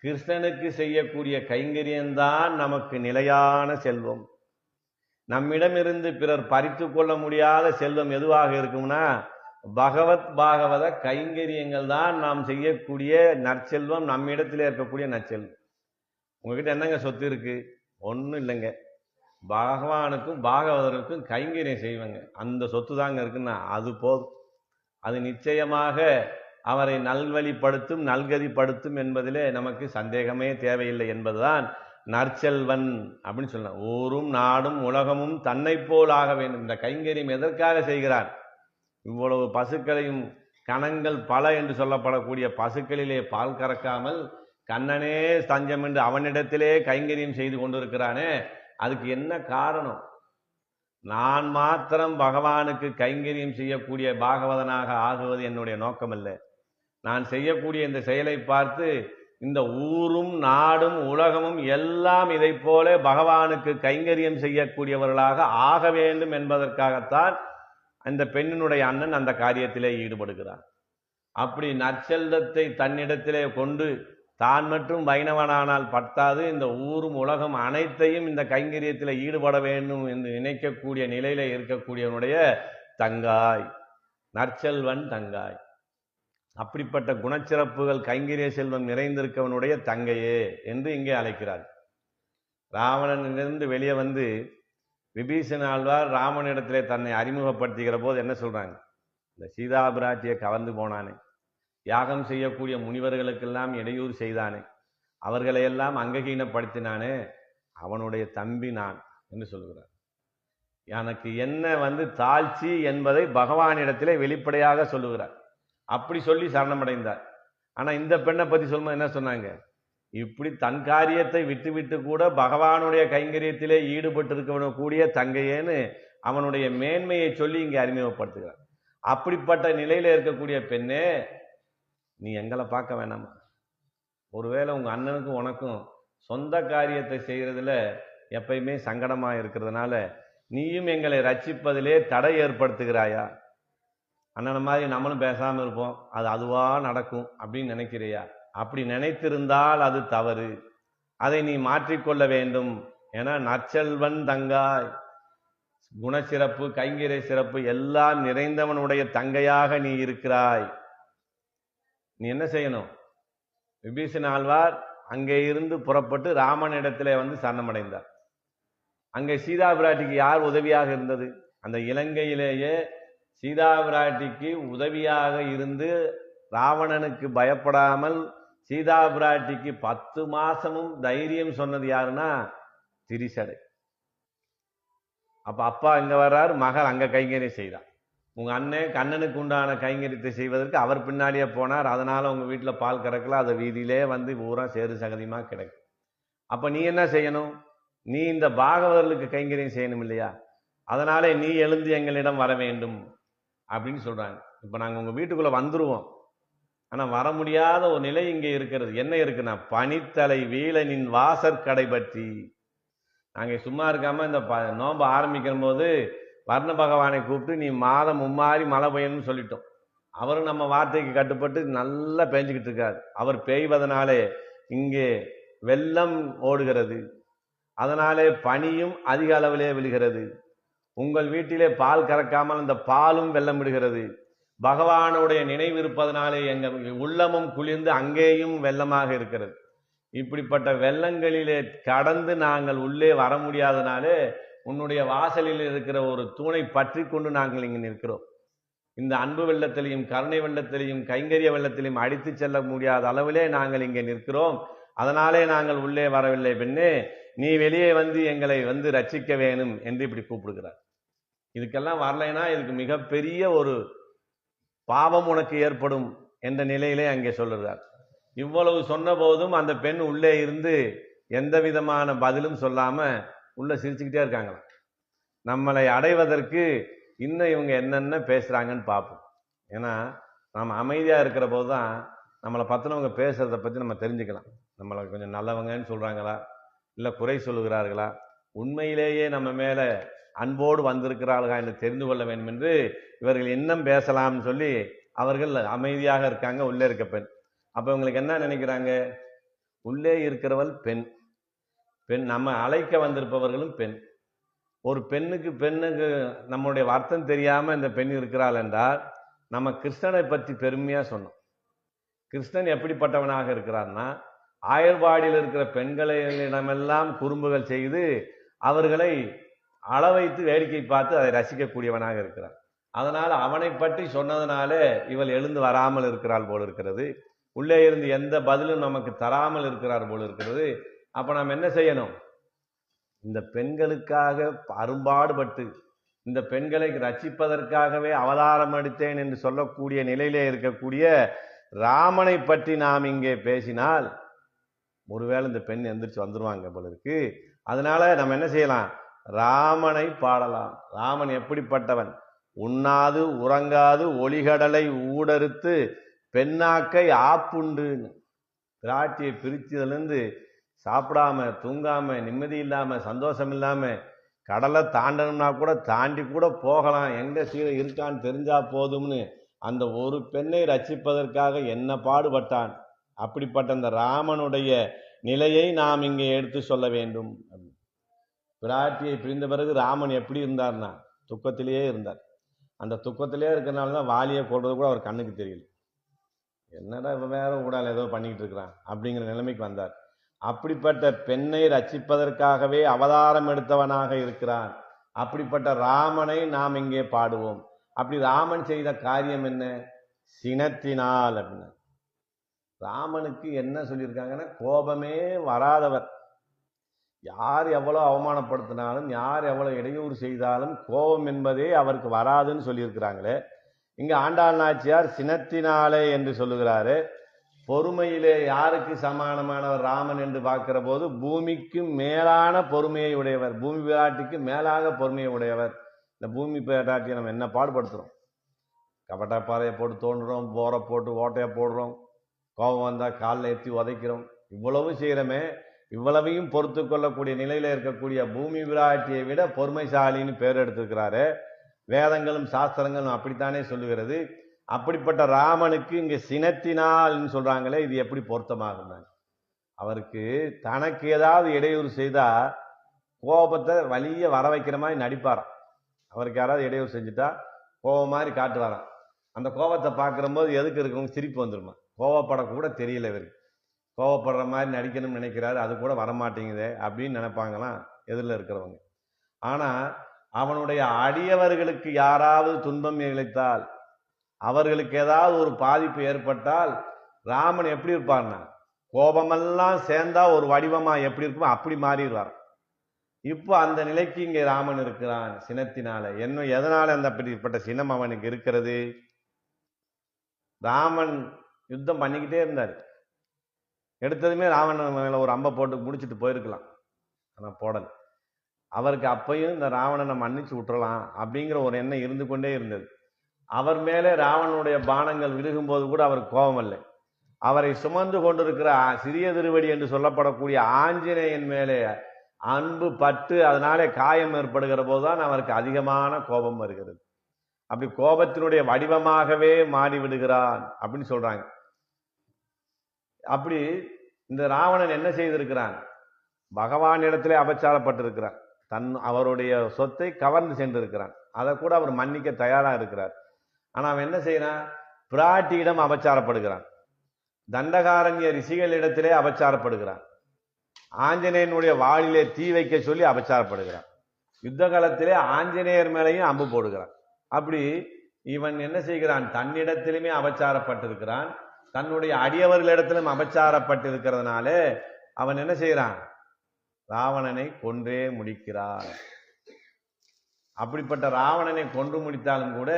கிருஷ்ணனுக்கு செய்யக்கூடிய கைங்கரியம்தான் நமக்கு நிலையான செல்வம். நம்மிடமிருந்து பிறர் பறித்து கொள்ள முடியாத செல்வம் எதுவாக இருக்கும்னா, பகவத் பாகவத கைங்கரியங்கள் தான் நாம் செய்யக்கூடிய நற்செல்வம், நம்மிடத்தில் இருக்கக்கூடிய நற்செல்வம். உங்ககிட்ட என்னங்க சொத்து இருக்கு? ஒன்றும் இல்லைங்க, பகவானுக்கும் பாகவதற்கும் கைங்கரியம் செய்வாங்க, அந்த சொத்து தாங்க இருக்குன்னா அது போதும். அது நிச்சயமாக அவரை நல்வழிப்படுத்தும், நல்கதிப்படுத்தும் என்பதிலே நமக்கு சந்தேகமே தேவையில்லை என்பதுதான் நற்செல்வன் அப்படின்னு சொல்லலாம். ஊரும் நாடும் உலகமும் தன்னை போல் ஆக வேண்டும். இந்த கைங்கரியம் எதற்காக செய்கிறார்? இவ்வளவு பசுக்களையும், கணங்கள் பல என்று சொல்லப்படக்கூடிய பசுக்களிலே பால் கறக்காமல் கண்ணனே தஞ்சம் என்று அவனிடத்திலே கைங்கரியம் செய்து கொண்டிருக்கிறானே, அதுக்கு என்ன காரணம்? நான் மாத்திரம் பகவானுக்கு கைங்கரியம் செய்யக்கூடிய பாகவதனாக ஆகுவது என்னுடைய நோக்கம் அல்ல. நான் செய்யக்கூடிய இந்த செயலை பார்த்து இந்த ஊரும் நாடும் உலகமும் எல்லாம் இதை போல பகவானுக்கு கைங்கரியம் செய்யக்கூடியவர்களாக ஆக வேண்டும் என்பதற்காகத்தான் அந்த பெண்ணினுடைய அண்ணன் அந்த காரியத்திலே ஈடுபடுகிறார். அப்படி நற்செல்வத்தை தன்னிடத்திலே கொண்டு தான் மட்டும் வைணவனானால் பத்தாது, இந்த ஊரும் உலகம் அனைத்தையும் இந்த கைங்கரியத்தில் ஈடுபட வேண்டும் என்று நினைக்கக்கூடிய நிலையில இருக்கக்கூடியவனுடைய தங்காய், நற்செல்வன் தங்காய். அப்படிப்பட்ட குணச்சிறப்புகள் கைங்கரிய செல்வம் நிறைந்திருக்கவனுடைய தங்கையே என்று இங்கே அழைக்கிறார். ராவணனிலிருந்து வெளியே வந்து விபீஷண ஆழ்வார் ராமனிடத்திலே தன்னை அறிமுகப்படுத்துகிற போது என்ன சொல்றாங்க? இந்த சீதாபிராட்டியை கவர்ந்து போனானே, யாகம் செய்யக்கூடிய முனிவர்களுக்கெல்லாம் இடையூறு செய்தானே, அவர்களையெல்லாம் அங்ககீனப்படுத்தினானே, அவனுடைய தம்பி நான் என்று சொல்கிறார். எனக்கு என்ன தாழ்ச்சி என்பதை பகவானிடத்திலே வெளிப்படையாக சொல்லுகிறார். அப்படி சொல்லி சரணமடைந்தார். ஆனா இந்த பெண்ணை பத்தி சொல்லும்போது என்ன சொன்னாங்க? இப்படி தன் காரியத்தை விட்டு விட்டு கூட பகவானுடைய கைங்கரியத்திலே ஈடுபட்டு இருக்கக்கூடிய தங்கையேன்னு அவனுடைய மேன்மையை சொல்லி இங்கே அறிமுகப்படுத்துகிறார். அப்படிப்பட்ட நிலையில இருக்கக்கூடிய பெண்ணே, நீ எங்களை பார்க்க வேணாமா? ஒருவேளை உங்க அண்ணனுக்கும் உனக்கும் சொந்த காரியத்தை செய்யறதுல எப்பயுமே சங்கடமா இருக்கிறதுனால நீயும் எங்களை ரட்சிப்பதிலே தடை ஏற்படுத்துகிறாயா? அண்ணனை மாதிரி நம்மளும் பேசாம இருப்போம், அது அதுவா நடக்கும் அப்படின்னு நினைக்கிறியா? அப்படி நினைத்திருந்தால் அது தவறு. அதை நீ மாற்றிக்கொள்ள வேண்டும். ஏன்னா நற்செல்வன் தங்காய், குணச்சிறப்பு கைங்கரிய சிறப்பு எல்லாம் நிறைந்தவனுடைய தங்கையாக நீ இருக்கிறாய். நீ என்ன செய்யணும்? விபீஷண ஆழ்வார் அங்கே இருந்து புறப்பட்டு ராமனிடத்திலே சரணமடைந்தார். அங்கே சீதா பிராட்டிக்கு யார் உதவியாக இருந்தது? அந்த இலங்கையிலேயே சீதா பிராட்டிக்கு உதவியாக இருந்து ராவணனுக்கு பயப்படாமல் சீதா பிராட்டிக்கு 10 மாசமும் தைரியம் சொன்னது யாருன்னா திரிசடை. அப்ப அப்பா இங்க வர்றாரு, மகள் அங்க கைங்கரியம் செய்தார். உங்க கண்ணனுக்கு உண்டான கைங்கரியத்தை செய்வதற்கு அவர் பின்னாலேயே போனார். அதனால உங்க வீட்டுல பால் கறக்கல, அதை வீதியிலே ஊரா சேறு சகதியமா கிடைக்கும். அப்ப நீ என்ன செய்யணும்? நீ இந்த பாகவதர்களுக்கு கைங்கரியம் செய்யணும் இல்லையா? அதனாலே நீ எழுந்து எங்களிடம் வர வேண்டும் அப்படின்னு சொல்றாங்க. இப்ப நாங்க உங்க வீட்டுக்குள்ள வந்துருவோம், ஆனா வர முடியாத ஒரு நிலை இங்கே இருக்கிறது. என்ன இருக்குன்னா, பனித்தலை வீழனின் வாசற்கடை பற்றி. நாங்க சும்மா இருக்காம இந்த நோன்பு ஆரம்பிக்கிற போது வர்ண பகவானை கூப்பிட்டு நீ மாதம் மும்மாறி மழை பெய்யணும்னு சொல்லிட்டோம். அவரும் நம்ம வார்த்தைக்கு கட்டுப்பட்டு நல்லா பெஞ்சுக்கிட்டு இருக்காரு. அவர் பெய்வதனாலே இங்கே வெள்ளம் ஓடுகிறது, அதனாலே பனியும் அதிக அளவிலே விழுகிறது. உங்கள் வீட்டிலே பால் கறக்காமல் அந்த பாலும் வெள்ளம் விடுகிறது. பகவானுடைய நினைவு இருப்பதனாலே எங்கள் உள்ளமும் குளிர்ந்து அங்கேயும் வெள்ளமாக இருக்கிறது. இப்படிப்பட்ட வெள்ளங்களிலே கடந்து நாங்கள் உள்ளே வர முடியாதனாலே உன்னுடைய வாசலில் இருக்கிற ஒரு தூணை பற்றி கொண்டு நாங்கள் இங்கு நிற்கிறோம். இந்த அன்பு வெள்ளத்திலையும் கருணை வெள்ளத்திலையும் கைங்கரிய வெள்ளத்திலையும் அடித்து செல்ல முடியாத அளவிலே நாங்கள் இங்கே நிற்கிறோம். அதனாலே நாங்கள் உள்ளே வரவில்லை. பெண்ணே, நீ வெளியே எங்களை ரட்சிக்க வேணும் என்று இப்படி கூப்பிடுகிறார். இதுக்கெல்லாம் வரலைன்னா இதுக்கு மிகப்பெரிய ஒரு பாவம் உனக்கு ஏற்படும் என்ற நிலையிலே அங்கே சொல்லுகிறார். இவ்வளவு சொன்ன போதும் அந்த பெண் உள்ளே இருந்து எந்த விதமான பதிலும் சொல்லாம உள்ள சிரிச்சுக்கிட்டே இருக்காங்களாம். நம்மளை அடைவதற்கு இன்னும் இவங்க என்னென்ன பேசுறாங்கன்னு பார்ப்போம். ஏன்னா நம்ம அமைதியா இருக்கிற போதுதான் நம்மளை பத்தினவங்க பேசுறதை பத்தி நம்ம தெரிஞ்சுக்கலாம். நம்மளை கொஞ்சம் நல்லவங்கன்னு சொல்றாங்களா, இல்ல குறை சொல்லுகிறார்களா, உண்மையிலேயே நம்ம மேல அன்போடு வந்திருக்கிறார்களா என்று தெரிந்து கொள்ள வேண்டும் என்று இவர்கள் இன்னும் பேசலாம்னு சொல்லி அவர்கள் அமைதியாக இருக்காங்க. உள்ளே இருக்க பெண். அப்ப இவங்களுக்கு என்ன நினைக்கிறாங்க? உள்ளே இருக்கிறவள் பெண், பெண் நம்ம அழைக்க வந்திருப்பவர்களும் பெண். ஒரு பெண்ணுக்கு நம்முடைய அர்த்தம் தெரியாம இந்த பெண் இருக்கிறாள் என்றால், நம்ம கிருஷ்ணனை பற்றி பெருமையா சொன்னோம். கிருஷ்ணன் எப்படிப்பட்டவனாக இருக்கிறார்னா, ஆயர்பாடியில் இருக்கிற பெண்களிடமெல்லாம் குறும்புகள் செய்து அவர்களை அள வைத்து வேடிக்கை பார்த்து அதை ரசிக்கக்கூடியவனாக இருக்கிறார். அதனால அவனை பற்றி சொன்னதுனாலே இவள் எழுந்து வராமல் இருக்கிறாள் போல் இருக்கிறது. உள்ளே இருந்து எந்த பதிலும் நமக்கு தராமல் இருக்கிறார் போல் இருக்கிறது. அப்ப நாம் என்ன செய்யணும்? இந்த பெண்களுக்காக அரும்பாடுபட்டு இந்த பெண்களை ரட்சிப்பதற்காகவே அவதாரம் எடுத்தேன் என்று சொல்லக்கூடிய நிலையிலே இருக்கக்கூடிய ராமனை பற்றி நாம் இங்கே பேசினால் ஒருவேளை இந்த பெண் எந்திரிச்சு வந்துருவாங்க போல இருக்கு. அதனால நம்ம என்ன செய்யலாம்? ராமனை பாடலாம். ராமன் எப்படிப்பட்டவன்? உண்ணாது உறங்காது ஒளிகடலை ஊடறுத்து பெண்ணாக்கை ஆப்புண்டுன்னு. பிராட்டியை பிரிச்சதுலேருந்து சாப்பிடாம தூங்காம நிம்மதி இல்லாம சந்தோஷம் இல்லாம கடலை தாண்டணும்னா கூட தாண்டி கூட போகலாம், எங்க சீரை இருக்கான்னு தெரிஞ்சா போதும்னு அந்த ஒரு பெண்ணை ரட்சிப்பதற்காக என்ன பாடுபட்டான். அப்படிப்பட்ட அந்த ராமனுடைய நிலையை நாம் இங்கே எடுத்து சொல்ல வேண்டும். பிராட்டியை பிரிந்த பிறகு ராமன் எப்படி இருந்தார்னா துக்கத்திலேயே இருந்தார். அந்த துக்கத்திலே இருக்கிறனால தான் வாலியை கொள்றது கூட அவர் கண்ணுக்கு தெரியல. என்னடா இவன் வேற கூடாது ஏதோ பண்ணிக்கிட்டு இருக்கிறான் அப்படிங்கிற நிலைமைக்கு வந்தார். அப்படிப்பட்ட பெண்ணை ரட்சிப்பதற்காகவே அவதாரம் எடுத்தவனாக இருக்கிறான். அப்படிப்பட்ட ராமனை நாம் இங்கே பாடுவோம். அப்படி ராமன் செய்த காரியம் என்ன? சினத்தினால் அப்படின்னா ராமனுக்கு என்ன சொல்லியிருக்காங்கன்னா, கோபமே வராதவர். யார் எவ்வளவு அவமானப்படுத்தினாலும் யார் எவ்வளவு இடையூறு செய்தாலும் கோபம் என்பதே அவருக்கு வராதுன்னு சொல்லியிருக்கிறாங்களே. இங்க ஆண்டாள் நாச்சியார் சினத்தினாலே என்று சொல்லுகிறாரு. பொறுமையிலே யாருக்கு சமானமானவர் ராமன் என்று பார்க்கிற போது பூமிக்கு மேலான பொறுமையை உடையவர், பூமி பிராட்டிக்கு மேலாக பொறுமையை உடையவர். இந்த பூமி பிராட்டியை நம்ம என்ன பாடுபடுத்துறோம்? கபட்டா பாறையை போட்டு தோண்டுறோம், போரை போட்டு ஓட்டையை போடுறோம், கோபம் வந்தால் காலில் ஏற்றி உதைக்கிறோம், இவ்வளவு செய்கிறோமே. இவ்வளவையும் பொறுத்து கொள்ளக்கூடிய நிலையில இருக்கக்கூடிய பூமி பிராட்டியை விட பொறுமைசாலின்னு பேர் எடுத்திருக்கிறாரு. வேதங்களும் சாஸ்திரங்களும் அப்படித்தானே சொல்லுகிறது. அப்படிப்பட்ட ராமனுக்கு இங்க சினத்தினால் சொல்றாங்களே, இது எப்படி பொருத்தமாகும்? அவருக்கு தனக்கு ஏதாவது இடையூறு செய்தா கோபத்தை வலிய வர வைக்கிற மாதிரி நடிப்பாராம். அவருக்கு யாராவது இடையூறு செஞ்சுட்டா கோபம் மாதிரி காட்டுவாராம். அந்த கோபத்தை பார்க்கிற போது எதுக்கு இருக்கவங்க சிரிப்பு வந்துருமா. கோபப்படக்கூட தெரியல இவருக்கு, கோபப்படுற மாதிரி நடிக்கணும்னு நினைக்கிறாரு, அது கூட வரமாட்டேங்குது அப்படின்னு நினைப்பாங்களாம் எதிரில் இருக்கிறவங்க. ஆனா அவனுடைய அடியவர்களுக்கு யாராவது துன்பம் இழைத்தால், அவர்களுக்கு ஏதாவது ஒரு பாதிப்பு ஏற்பட்டால் ராமன் எப்படி இருப்பார்னா, கோபமெல்லாம் சேர்ந்தா ஒரு வடிவமா எப்படி இருக்குமோ அப்படி மாறிடுவார். இப்போ அந்த நிலைக்கு இங்கே ராமன் இருக்கிறான் சினத்தினால. என்ன எதனால அந்த அப்படிப்பட்ட சினம் அவனுக்கு இருக்கிறது? ராமன் யுத்தம் பண்ணிக்கிட்டே இருந்தார். எடுத்ததுமே ராவண மேல ஒரு அம்பை போட்டு முடிச்சுட்டு போயிருக்கலாம், ஆனா போடல. அவருக்கு அப்பையும் இந்த ராவணனை மன்னிச்சு விட்டுறலாம் அப்படிங்கிற ஒரு எண்ணம் இருந்து கொண்டே இருந்தது. அவர் மேலே ராவணனுடைய பானங்கள் விழுகும்போது கூட அவருக்கு கோபம் இல்லை. அவரை சுமந்து கொண்டிருக்கிற சிறிய திருவடி என்று சொல்லப்படக்கூடிய ஆஞ்சநேயன் மேலே அன்பு பட்டு அதனாலே காயம் ஏற்படுகிற போதுதான் அவருக்கு அதிகமான கோபம் வருகிறது. அப்படி கோபத்தினுடைய வடிவமாகவே மாறிவிடுகிறான் அப்படின்னு சொல்றாங்க. அப்படி இந்த ராவணன் என்ன செய்திருக்கிறான்? பகவான் இடத்திலே அபச்சாரப்பட்டிருக்கிறான். அவருடைய சொத்தை கவர்ந்து சென்றிருக்கிறான். அதை கூட அவர் மன்னிக்க தயாரா இருக்கிறார். ஆனா அவன் என்ன செய்யறான்? பிராட்டியிடம் அபச்சாரப்படுகிறான். தண்டகாரண்ய ரிஷிகளிடத்திலே அபச்சாரப்படுகிறான். ஆஞ்சநேயனுடைய வாளிலே தீ வைக்க சொல்லி அபச்சாரப்படுகிறான். யுத்த காலத்திலே ஆஞ்சநேயர் மேலையும் அம்பு போடுகிறான். அப்படி இவன் என்ன செய்கிறான்? தன்னிடத்திலுமே அபச்சாரப்பட்டிருக்கிறான், தன்னுடைய அடியவர்களிடத்திலும் அபச்சாரப்பட்டிருக்கிறதுனால அவன் என்ன செய்யறான்? ராவணனை கொன்றே முடிக்கிறான். அப்படிப்பட்ட ராவணனை கொன்று முடித்தாலும் கூட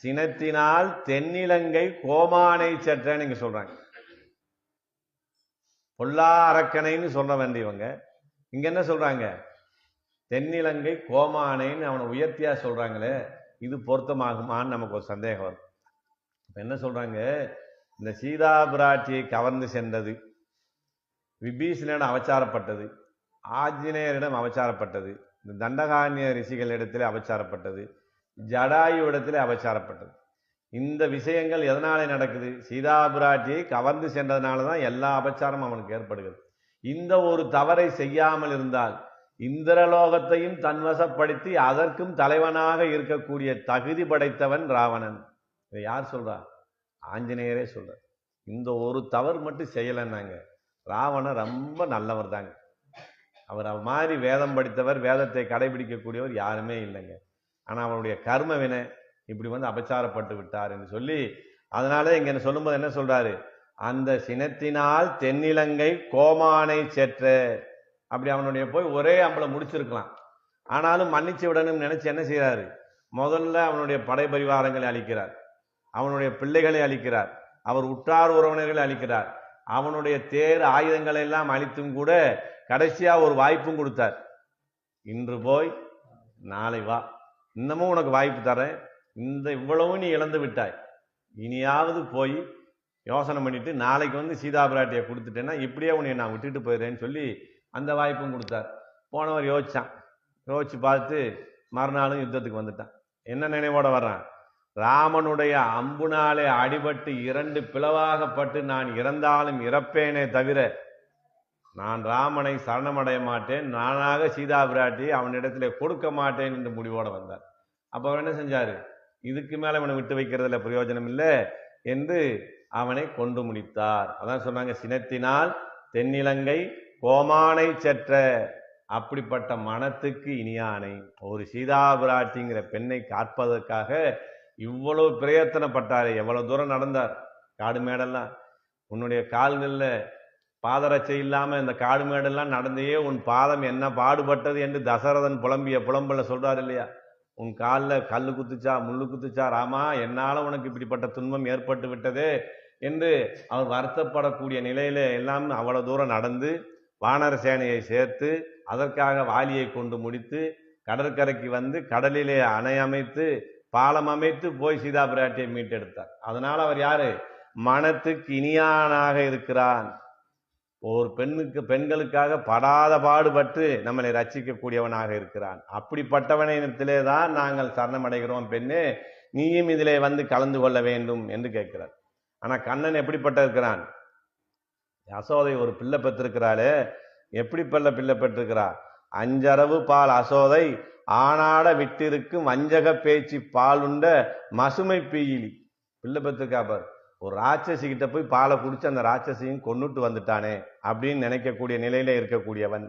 சினத்தினால் தென்னிலங்கை கோமானை சற்றன்னு இங்க சொல்றாங்க. பொல்லா அரக்கனைன்னு சொல்ல வேண்டியவங்க இங்க என்ன சொல்றாங்க? தென்னிலங்கை கோமானைன்னு அவனை உயர்த்தியா சொல்றாங்களே, இது பொருத்தமாகுமான்னு நமக்கு ஒரு சந்தேகம் வரும். என்ன சொல்றாங்க? இந்த சீதா பிராட்டியை கவர்ந்து சென்றது, விபீஷணனிடம் அவச்சாரப்பட்டது, ஆஞ்சநேயரிடம் அவச்சாரப்பட்டது, இந்த தண்டகாரண்ய ரிஷிகளிடத்திலே அவச்சாரப்பட்டது, ஜடாயு இடத்திலே அவச்சாரப்பட்டது. இந்த விஷயங்கள் எதனாலே நடக்குது? சீதா பிராட்டியை கவர்ந்து சென்றதுனால தான் எல்லா அபச்சாரமும் அவனுக்கு ஏற்படுகிறது. இந்த ஒரு தவறை செய்யாமல் இருந்தால் இந்திரலோகத்தையும் தன்வசப்படுத்தி அதற்கும் தலைவனாக இருக்கக்கூடிய தகுதி படைத்தவன் ராவணன். இதை யார் சொல்றா? ஆஞ்சநேயரே சொல்ற. இந்த ஒரு தவறு மட்டும் செய்யலைன்னாங்க ராவணன் ரொம்ப நல்லவர் தாங்க. அவர் மாதிரி வேதம் படித்தவர், வேதத்தை கடைபிடிக்கக்கூடியவர் யாருமே இல்லைங்க. ஆனா அவனுடைய கர்ம வினை இப்படி வந்து அபச்சாரப்பட்டு விட்டார் என்று சொல்லி, அதனால இங்க என்ன சொல்லும்போது என்ன சொல்றாரு? அந்த சினத்தினால் தென்னிலங்கை கோமானை செற்ற. அப்படி அவனுடைய போய் ஒரே அம்பளை முடிச்சிருக்கலாம், ஆனாலும் மன்னிச்சு விடணும் நினைச்சு என்ன செய்யறாரு? முதல்ல அவனுடைய படை பரிவாரங்களை அழிக்கிறார், அவனுடைய பிள்ளைகளை அழிக்கிறார், அவர் உற்றார் உறவினர்களை அழிக்கிறார், அவனுடைய தேர் ஆயுதங்களை எல்லாம் அழித்தும் கூட கடைசியா ஒரு வாய்ப்பும் கொடுத்தார். இன்று போய் நாளை வா, இன்னமும் உனக்கு வாய்ப்பு தரேன், இந்த இவ்வளவு நீ இழந்து விட்டாய், இனியாவது போய் யோசனை பண்ணிட்டு நாளைக்கு வந்து சீதா பிராட்டியை கொடுத்துட்டேன்னா இப்படியே உன்னை நான் விட்டுட்டு போயிடுறேன்னு சொல்லி அந்த வாய்ப்பும் கொடுத்தார். போனவர் யோசிச்சு பார்த்து மறுநாளும் யுத்தத்துக்கு வந்துட்டான். என்ன நினைவோட வர்றான்? ராமனுடைய அம்புனாலே அடிபட்டு 2 பிளவாகப்பட்டு நான் இறந்தாலும் இறப்பேனே தவிர நான் ராமனை சரணமடைய மாட்டேன், நானாக சீதா பிராட்டி அவனிடத்துல கொடுக்க மாட்டேன் என்று முடிவோட வந்தார். அப்ப அவர் என்ன செஞ்சாரு? இதுக்கு மேல அவனை விட்டு வைக்கிறதுல பிரயோஜனம் இல்லை என்று அவனை கொண்டு முடித்தார். அதான் சொன்னாங்க, சினத்தினால் தென்னிலங்கை கோமானை செற்ற. அப்படிப்பட்ட மனத்துக்கு இனியானை. ஒரு சீதா பிராட்டிங்கிற பெண்ணை காப்பதற்காக இவ்வளவு பிரயத்தனப்பட்டாரு. எவ்வளவு தூரம் நடந்தார், காடு மேடெல்லாம். உன்னுடைய கால்களில் பாதரட்சை இல்லாம இந்த காடு மேடெல்லாம் நடந்தையே உன் பாதம் என்ன பாடுபட்டது என்று தசரதன் புலம்பிய புலம்பல சொல்றாரு இல்லையா? உன் காலில் கல்லு குத்துச்சா முள்ளு குத்துச்சா ராமா, என்னால உனக்கு இப்படிப்பட்ட துன்பம் ஏற்பட்டு விட்டதே என்று அவர் வருத்தப்படக்கூடிய நிலையில எல்லாம் அவ்வளவு தூரம் நடந்து வானர சேனையை சேர்த்து அதற்காக வாலியை கொண்டு முடித்து கடற்கரைக்கு வந்து கடலிலே அணை அமைத்து பாலம் அமைத்து போய் சீதா பிராட்டியை மீட்டெடுத்தார். அதனால அவர் யாரு? மனத்துக்கு இனியானாக இருக்கிறான். ஒரு பெண்களுக்காக படாத பாடுபட்டு நம்மளை ரட்சிக்கக்கூடியவனாக இருக்கிறான். அப்படிப்பட்டவனிடத்திலே தான் நாங்கள் சரணமடைகிறோம். பெண்ணே, நீயும் இதிலே வந்து கலந்து கொள்ள வேண்டும் என்று கேட்கிறார். ஆனா கண்ணன் எப்படிப்பட்ட இருக்கிறான்? யசோதை ஒரு பிள்ளை பெற்றிருக்கிறாளே, எப்படி பிள்ளை பெற்றிருக்கிறா? 5 அரவு பால் அசோதை ஆனாட விட்டிருக்கும் வஞ்சக பேச்சு பால் உண்ட மசுமை பீயிலி. பிள்ளை பெற்றிருக்கா பார். ஒரு ராட்சசி கிட்ட போய் பாலை குடிச்சு அந்த ராட்சசியும் கொன்னுட்டு வந்துட்டானே அப்படின்னு நினைக்கக்கூடிய நிலையில இருக்கக்கூடியவன்.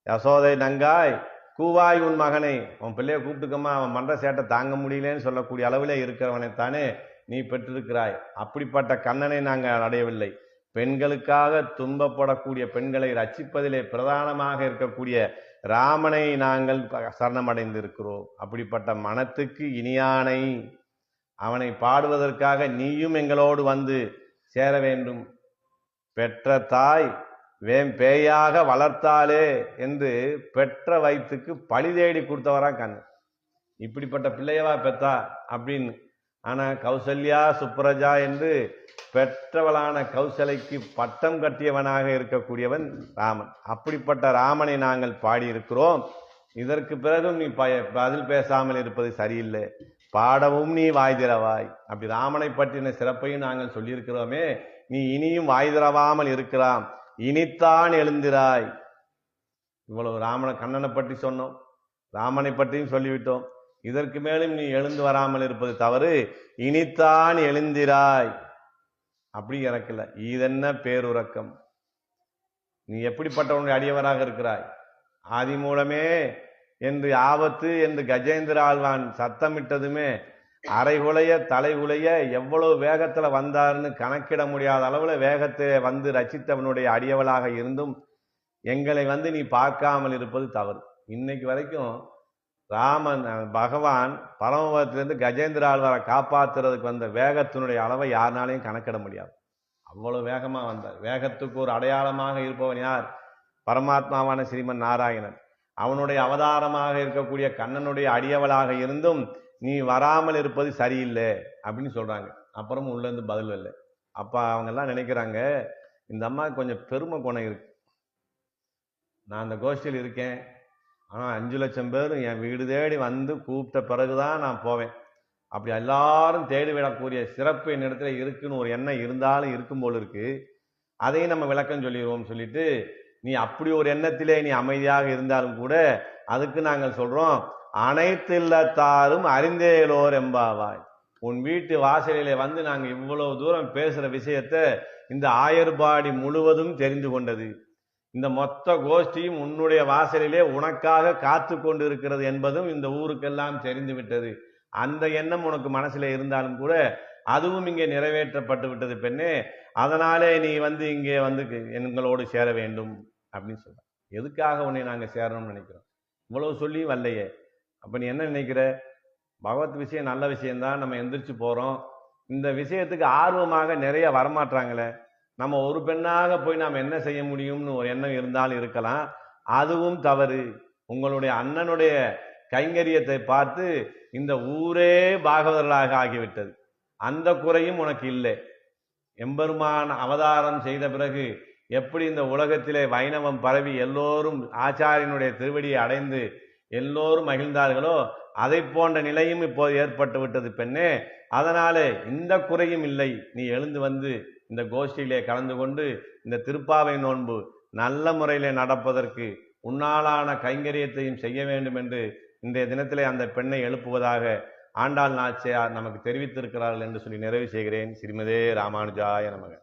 யசோதை நங்காய் கூவாய் உன் மகனை, உன் பிள்ளைய கூப்பிட்டுக்கம்மா, அவன் மன்ற சேட்டை தாங்க முடியலன்னு சொல்லக்கூடிய அளவில் இருக்கிறவனைத்தானே நீ பெற்றிருக்கிறாய். அப்படிப்பட்ட கண்ணனை நாங்கள் அடையவில்லை. பெண்களுக்காக துன்பப்படக்கூடிய பெண்களை ரட்சிப்பதிலே பிரதானமாக இருக்கக்கூடிய ராமனை நாங்கள் சரணமடைந்திருக்கிறோம். அப்படிப்பட்ட மனத்துக்கு இனியானை அவனை பாடுவதற்காக நீயும் எங்களோடு வந்து சேர வேண்டும். பெற்ற தாய் பேயாக வளர்த்தாலே என்று பெற்ற வயிற்றுக்கு பழி தேடி கொடுத்தவரா கண்ணன். இப்படிப்பட்ட பிள்ளையவா பெத்தா அப்படின்னு. ஆனா கௌசல்யா சுப்ரஜா என்று பெற்றவளான கௌசலைக்கு பட்டம் கட்டியவனாக இருக்கக்கூடியவன் ராமன். அப்படிப்பட்ட ராமனை நாங்கள் பாடியிருக்கிறோம். இதற்கு பிறகும் நீ பதில் பேசாமல் இருப்பது சரியில்லை. பாடவும் நீ வாய் திறவாய். அப்படி ராமனை பற்றின சிறப்பையும் நாங்கள் சொல்லியிருக்கிறோமே, நீ இனியும் வாய் திறவாமல் இருக்கலாம். இனித்தான் எழுந்திராய். இவ்வளவு கண்ணனை பற்றி சொன்னோம், ராமனை பற்றியும் சொல்லிவிட்டோம். இதற்கு மேலும் நீ எழுந்து வராமல் இருப்பது தவறு. இனித்தான் எழுந்திராய். அப்படி இறக்கல. இதென்ன பேருறக்கம். நீ எப்படிப்பட்டவனுடைய அடியவராக இருக்கிறாய்? ஆதி மூலமே என்று ஆபத்து என்று கஜேந்திர ஆழ்வான் சத்தமிட்டதுமே அரைகுலைய தலைகுலைய எவ்வளவு வேகத்துல வந்தார்னு கணக்கிட முடியாத அளவுல வேகத்தை வந்து ரச்சித்தவனுடைய அடியவளாக இருந்தும் எங்களை வந்து நீ பார்க்காமல் இருப்பது தவறு. இன்னைக்கு வரைக்கும் ராமன் பகவான் பரமபதத்திலிருந்து கஜேந்திர ஆழ்வாரை காப்பாத்துறதுக்கு வந்த வேகத்தினுடைய அளவை யாருனாலையும் கணக்கிட முடியாது. அவ்வளவு வேகமா வந்தார். வேகத்துக்கு ஒரு அடையாளமாக இருப்பவன் யார்? பரமாத்மாவான ஸ்ரீமன் நாராயணன். அவனுடைய அவதாரமாக இருக்கக்கூடிய கண்ணனுடைய அடியவளாக இருந்தும் நீ வராமல் இருப்பது சரியில்லை அப்படின்னு சொல்றாங்க. அப்புறமும் உள்ள இருந்து பதில் இல்லை. அப்ப அவங்க எல்லாம் நினைக்கிறாங்க, இந்த அம்மா கொஞ்சம் பெருமை குணம் இருக்கு. நான் அந்த கோஷ்டியில் இருக்கேன், ஆனா 5 லட்சம் பேர் என் வீடு தேடி வந்து கூப்பிட்ட பிறகுதான் நான் போவேன். அப்படி எல்லாரும் தேடி விடக்கூடிய சிறப்பு என்னிடத்துல இருக்குன்னு ஒரு எண்ணம் இருந்தாலும் இருக்கும் போல இருக்கு. அதையும் நம்ம விளக்கம் சொல்லிடுவோம் சொல்லிட்டு, நீ அப்படி ஒரு எண்ணத்திலே நீ அமைதியாக இருந்தாலும் கூட அதுக்கு நாங்கள் சொல்றோம், அனைத்து இல்லத்தாரும் அறிந்தேலோர் எம்பாவாய். உன் வீட்டு வாசலிலே வந்து நாங்க இவ்வளவு தூரம் பேசுற விஷயத்த இந்த ஆயர்பாடி முழுவதும் தெரிந்து கொண்டது. இந்த மொத்த கோஷ்டியும் உன்னுடைய வாசலிலே உனக்காக காத்து கொண்டு இருக்கிறது என்பதும் இந்த ஊருக்கெல்லாம் தெரிந்து விட்டது. அந்த எண்ணம் உனக்கு மனசுல இருந்தாலும் கூட அதுவும் இங்கே நிறைவேற்றப்பட்டு விட்டது பெண்ணே. அதனாலே நீ வந்து இங்கே வந்து எங்களோடு சேர வேண்டும் அப்படின்னு சொல்ற. எதுக்காக உன்னை நாங்க சேரணும்னு நினைக்கிறோம்? இவ்வளவு சொல்லி வரலையே. அப்ப நீ என்ன நினைக்கிற? பகவத் விஷயம் நல்ல விஷயம்தான், நம்ம எந்திரிச்சு போறோம். இந்த விஷயத்துக்கு ஆர்வமாக நிறைய வரமாட்டாங்களே. நம்ம ஒரு பெண்ணாக போய் நாம் என்ன செய்ய முடியும்னு ஒரு எண்ணம் இருந்தாலும் இருக்கலாம். அதுவும் தவறு. உங்களுடைய அண்ணனுடைய கைங்கரியத்தை பார்த்து இந்த ஊரே பாகவதர்களாக ஆகிவிட்டது. அந்த குறையும் உனக்கு இல்லை. எம்பெருமான் அவதாரம் செய்த பிறகு எப்படி இந்த உலகத்திலே வைணவம் பரவி எல்லோரும் ஆச்சாரியனுடைய திருவடியை அடைந்து எல்லோரும் மகிழ்ந்தார்களோ அதை போன்ற நிலையும் இப்போது ஏற்பட்டு விட்டது பெண்ணே. அதனாலே இந்த குறையும் இல்லை. நீ எழுந்து வந்து இந்த கோஷ்டியிலே கலந்து கொண்டு இந்த திருப்பாவை நோன்பு நல்ல முறையிலே நடப்பதற்கு உன்னாலான கைங்கரியத்தையும் செய்ய வேண்டும் என்று இன்றைய தினத்திலே அந்த பெண்ணை எழுப்புவதாக ஆண்டாள் நாச்சியார் நமக்கு தெரிவித்திருக்கிறார்கள் என்று சொல்லி நிறைவு செய்கிறேன். ஸ்ரீமதே ராமானுஜாய நமக.